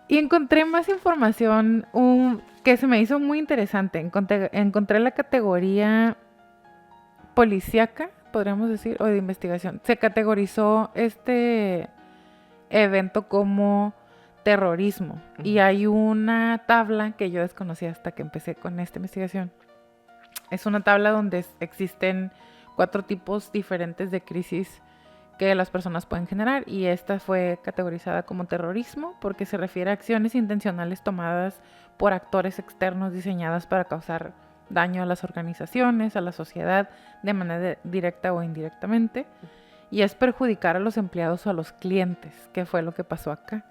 B: Y encontré más información que se me hizo muy interesante. Encontré la categoría policíaca, podríamos decir, o de investigación. Se categorizó este evento como terrorismo. Uh-huh. Y hay una tabla que yo desconocía hasta que empecé con esta investigación. Es una tabla donde existen 4 tipos diferentes de crisis que las personas pueden generar, y esta fue categorizada como terrorismo porque se refiere a acciones intencionales tomadas por actores externos diseñadas para causar daño a las organizaciones, a la sociedad, de manera directa o indirectamente, y es perjudicar a los empleados o a los clientes, que fue lo que pasó acá.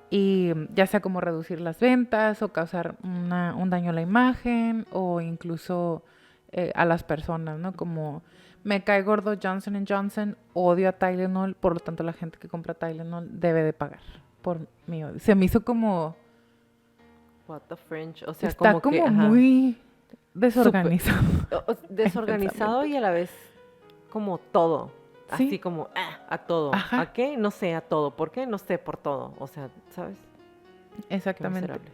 B: Y ya sea como reducir las ventas o causar un daño a la imagen o incluso a las personas, ¿no? Como me cae gordo Johnson Johnson, odio a Tylenol, por lo tanto la gente que compra Tylenol debe de pagar por mi odio. Se me hizo como...
A: What the French, o sea,
B: Está
A: como que,
B: como
A: ajá,
B: muy
A: súper
B: desorganizado
A: desorganizado
B: el
A: y a la vez como todo,
B: pensamiento.
A: así
B: Sí,
A: como a todo.
B: ajá,
A: ¿A qué? No sé, a todo. ¿Por qué? No sé, por todo. O sea, ¿sabes? Qué
B: exactamente.
A: miserable.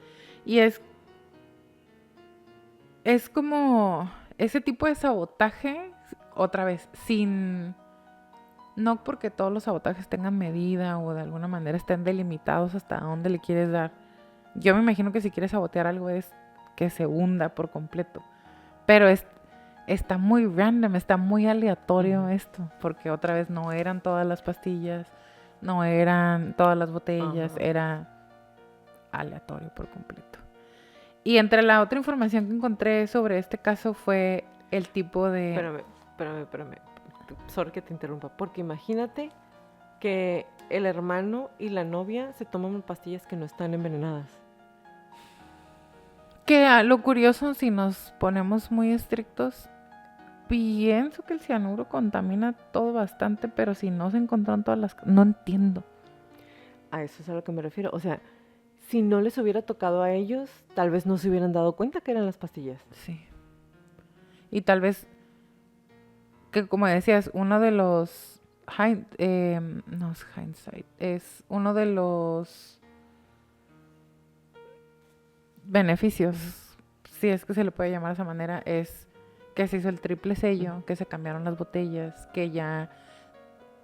B: Y es como ese tipo de sabotaje, otra vez, sin... No porque todos los sabotajes tengan medida o de alguna manera estén delimitados hasta dónde le quieres dar. Yo me imagino que si quieres sabotear algo es que se hunda por completo. Pero está muy random, está muy aleatorio esto. Porque otra vez no eran todas las pastillas, no eran todas las botellas,
A: Ajá.
B: era aleatorio por completo. Y entre la otra información que encontré sobre este caso fue el tipo de...
A: Espérame. Sorry que te interrumpa. Porque imagínate que el hermano y la novia se toman pastillas que no están envenenadas.
B: Que lo curioso, si nos ponemos muy estrictos, pienso que el cianuro contamina todo bastante, pero si no se encontraron todas las... No entiendo.
A: A eso es a lo que me refiero. O sea, si no les hubiera tocado a ellos, tal vez no se hubieran dado cuenta que eran las pastillas.
B: Sí. Y tal vez, que como decías, uno de los... no es hindsight, es uno de los beneficios, si es que se le puede llamar de esa manera, es que se hizo el triple sello, que se cambiaron las botellas, que ya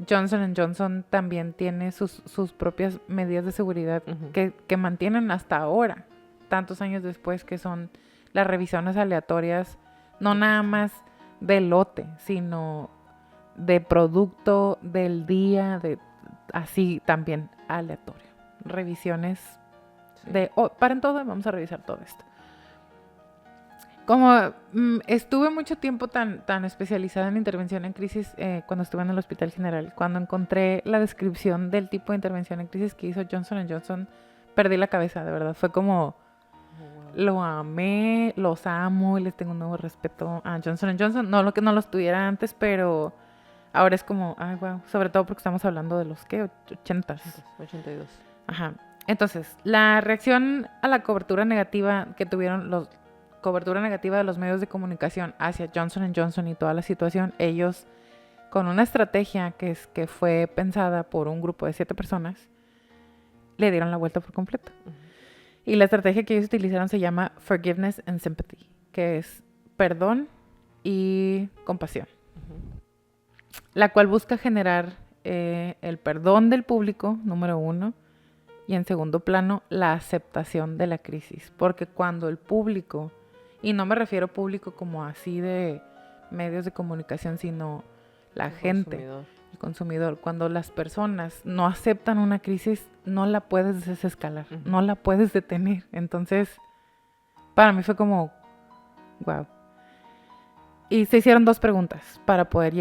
B: Johnson Johnson también tiene sus propias medidas de seguridad
A: Ujú.
B: que mantienen hasta ahora, tantos años después, que son las revisiones aleatorias, no nada más del lote, sino de producto, del día, de así también aleatorio. Revisiones
A: Sí.
B: de, paren todo, vamos a revisar todo esto. Como estuve mucho tiempo tan especializada en intervención en crisis cuando estuve en el Hospital General, cuando encontré la descripción del tipo de intervención en crisis que hizo Johnson Johnson, perdí la cabeza, de verdad. Fue como,
A: Oh, wow.
B: lo amé, los amo y les tengo un nuevo respeto a Johnson Johnson. No lo que no los tuviera antes, pero ahora es como, ay, wow. Sobre todo porque estamos hablando de los, ¿qué? 80s.
A: 82.
B: Ajá. Entonces, la reacción a la cobertura negativa que tuvieron cobertura negativa de los medios de comunicación hacia Johnson Johnson y toda la situación, ellos, con una estrategia que fue pensada por un grupo de 7 personas, le dieron la vuelta por completo. Y la estrategia que ellos utilizaron se llama Forgiveness and Sympathy, que es perdón y compasión, la cual busca generar el perdón del público, número 1, y en segundo plano, la aceptación de la crisis. Porque cuando el público, y no me refiero público como así de medios de comunicación, sino la gente, el consumidor, cuando las personas no aceptan una crisis, no la puedes desescalar, no la puedes detener. Entonces, para mí fue como, wow. Y se hicieron 2 preguntas para poder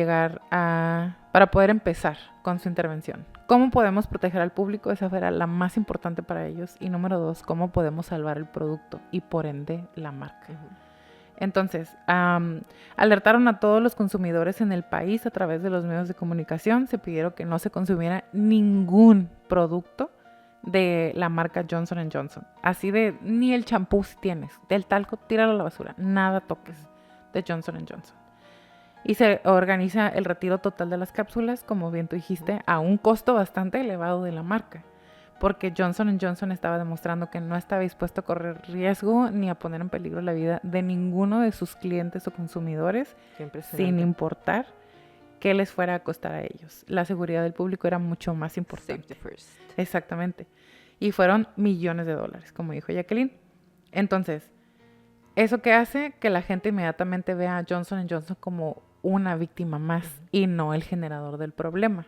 B: para poder empezar con su intervención. ¿Cómo podemos proteger al público? Esa era la más importante para ellos. Y número 2, ¿cómo podemos salvar el producto y por ende la marca? Entonces, alertaron a todos los consumidores en el país a través de los medios de comunicación. Se pidieron que no se consumiera ningún producto de la marca Johnson Johnson. Así de, ni el champú si tienes, del talco, tíralo a la basura, nada toques de Johnson Johnson. Y se organiza el retiro total de las cápsulas, como bien tú dijiste, a un costo bastante elevado de la marca, porque Johnson Johnson estaba demostrando que no estaba dispuesto a correr riesgo ni a poner en peligro la vida de ninguno de sus clientes o consumidores, sin importar qué les fuera a costar a ellos. La seguridad del público era mucho más importante.
A: Safety first.
B: Exactamente. Y fueron millones de dólares, como dijo Jacqueline. Entonces, ¿eso qué hace? Que la gente inmediatamente vea a Johnson Johnson como una víctima más y no el generador del problema.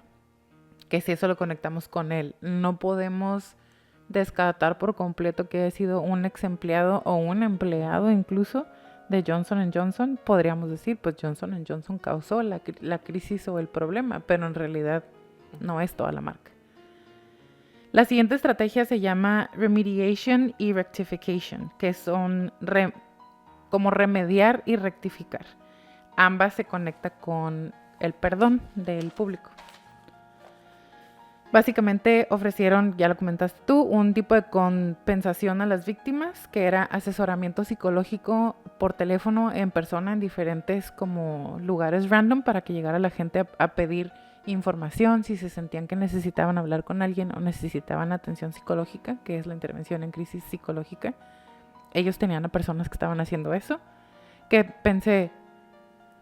B: Que si eso lo conectamos con él, no podemos descartar por completo que haya sido un ex empleado o un empleado incluso de Johnson Johnson. Podríamos decir, pues Johnson Johnson causó la crisis o el problema, pero en realidad no es toda la marca. La siguiente estrategia se llama remediation y rectification, que son como remediar y rectificar. Ambas se conectan con el perdón del público. Básicamente ofrecieron, ya lo comentaste tú, un tipo de compensación a las víctimas, que era asesoramiento psicológico por teléfono, en persona, en diferentes como lugares random, para que llegara la gente a pedir información, si se sentían que necesitaban hablar con alguien o necesitaban atención psicológica, que es la intervención en crisis psicológica. Ellos tenían a personas que estaban haciendo eso, que pensé,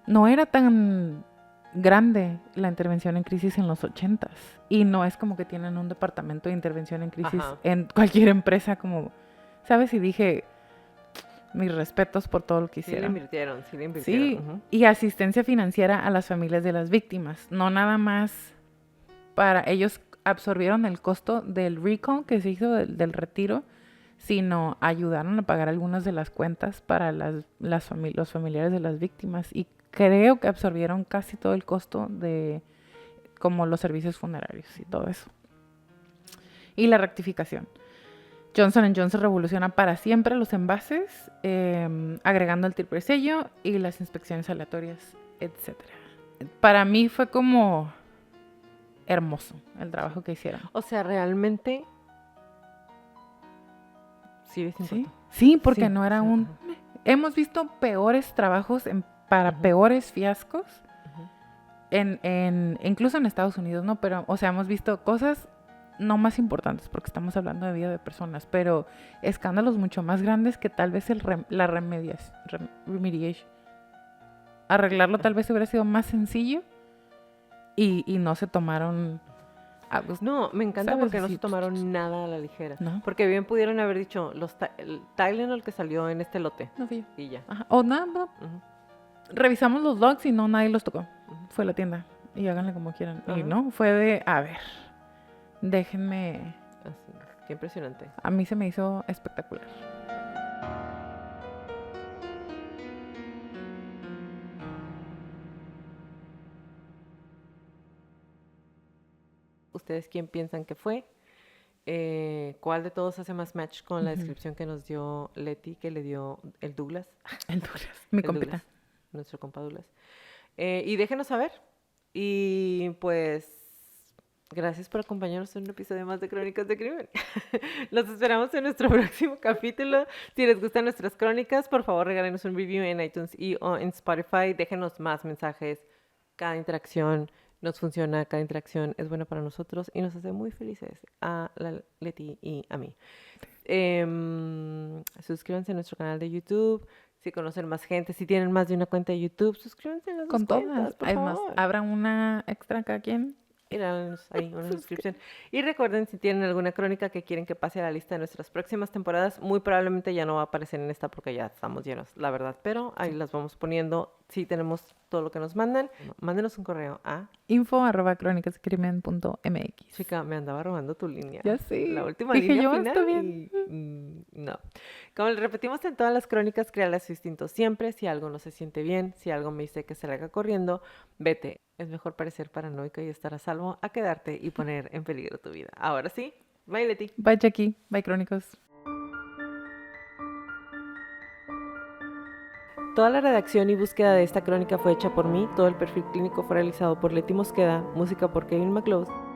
B: no era tan grande la intervención en crisis en los 80s, y no es como que tienen un departamento de intervención en crisis en cualquier empresa, como, ¿sabes? Y dije, mis respetos por todo lo que hicieron.
A: Sí le invirtieron.
B: Sí, y asistencia financiera a las familias de las víctimas. No nada más para ellos absorbieron el costo del recall que se hizo del retiro, sino ayudaron a pagar algunas de las cuentas para los familiares de las víctimas. Y creo que absorbieron casi todo el costo de como los servicios funerarios y todo eso. Y la rectificación. Johnson Johnson revoluciona para siempre los envases, agregando el triple sello y las inspecciones aleatorias, etc. Para mí fue como hermoso el trabajo que hicieron.
A: O sea, realmente sí les importa.
B: Sí, porque no era un... Hemos visto peores trabajos para peores fiascos, incluso en Estados Unidos, ¿no? Pero, o sea, hemos visto cosas no más importantes, porque estamos hablando de vida de personas, pero escándalos mucho más grandes que tal vez la remediation. Arreglarlo tal vez hubiera sido más sencillo y no se tomaron...
A: No, me encanta porque no se tomaron nada a la ligera.
B: ¿No?
A: Porque bien pudieron haber dicho, el Tylenol que salió en este lote.
B: No fui yo.
A: Y ya.
B: Ajá. O nada, no. Revisamos los logs y no, nadie los tocó. Fue la tienda. Y háganle como quieran. Y no, fue de, a ver, déjenme...
A: Así, qué impresionante.
B: A mí se me hizo espectacular.
A: ¿Ustedes quién piensan que fue? ¿Cuál de todos hace más match con la descripción que nos dio Leti, que le dio el Douglas?
B: El Douglas, mi compita.
A: Nuestro compa Douglas. Y déjenos saber. Y pues, gracias por acompañarnos en un episodio más de Crónicas de Crimen. Los esperamos en nuestro próximo capítulo. Si les gustan nuestras crónicas, por favor regálenos un review en iTunes o en Spotify. Déjenos más mensajes. Cada interacción nos funciona, cada interacción es buena para nosotros y nos hace muy felices a la Leti y a mí. Suscríbanse a nuestro canal de YouTube. Si conocen más gente, si tienen más de una cuenta de YouTube, suscríbanse a las
B: con
A: dos
B: todas,
A: cuentas, por
B: además,
A: favor.
B: habrá una extra cada quien.
A: Y danos ahí una suscripción. Y recuerden, si tienen alguna crónica que quieren que pase a la lista de nuestras próximas temporadas, muy probablemente ya no va a aparecer en esta porque ya estamos llenos, la verdad. Pero ahí las vamos poniendo. Si tenemos todo lo que nos mandan, mándenos un correo a
B: info@cronicascrimen.mx.
A: Chica, me andaba robando tu línea.
B: Ya sé.
A: La última
B: Dije
A: línea
B: yo,
A: final
B: está bien.
A: no. Como le repetimos en todas las crónicas, créale a su instinto siempre. Si algo no se siente bien, si algo me dice que se le haga corriendo, vete. Es mejor parecer paranoico y estar a salvo a quedarte y poner en peligro tu vida. Ahora sí, bye Leti.
B: Bye Jackie, bye Crónicos.
A: Toda la redacción y búsqueda de esta crónica fue hecha por mí. Todo el perfil clínico fue realizado por Leti Mosqueda. Música por Kevin MacLeod.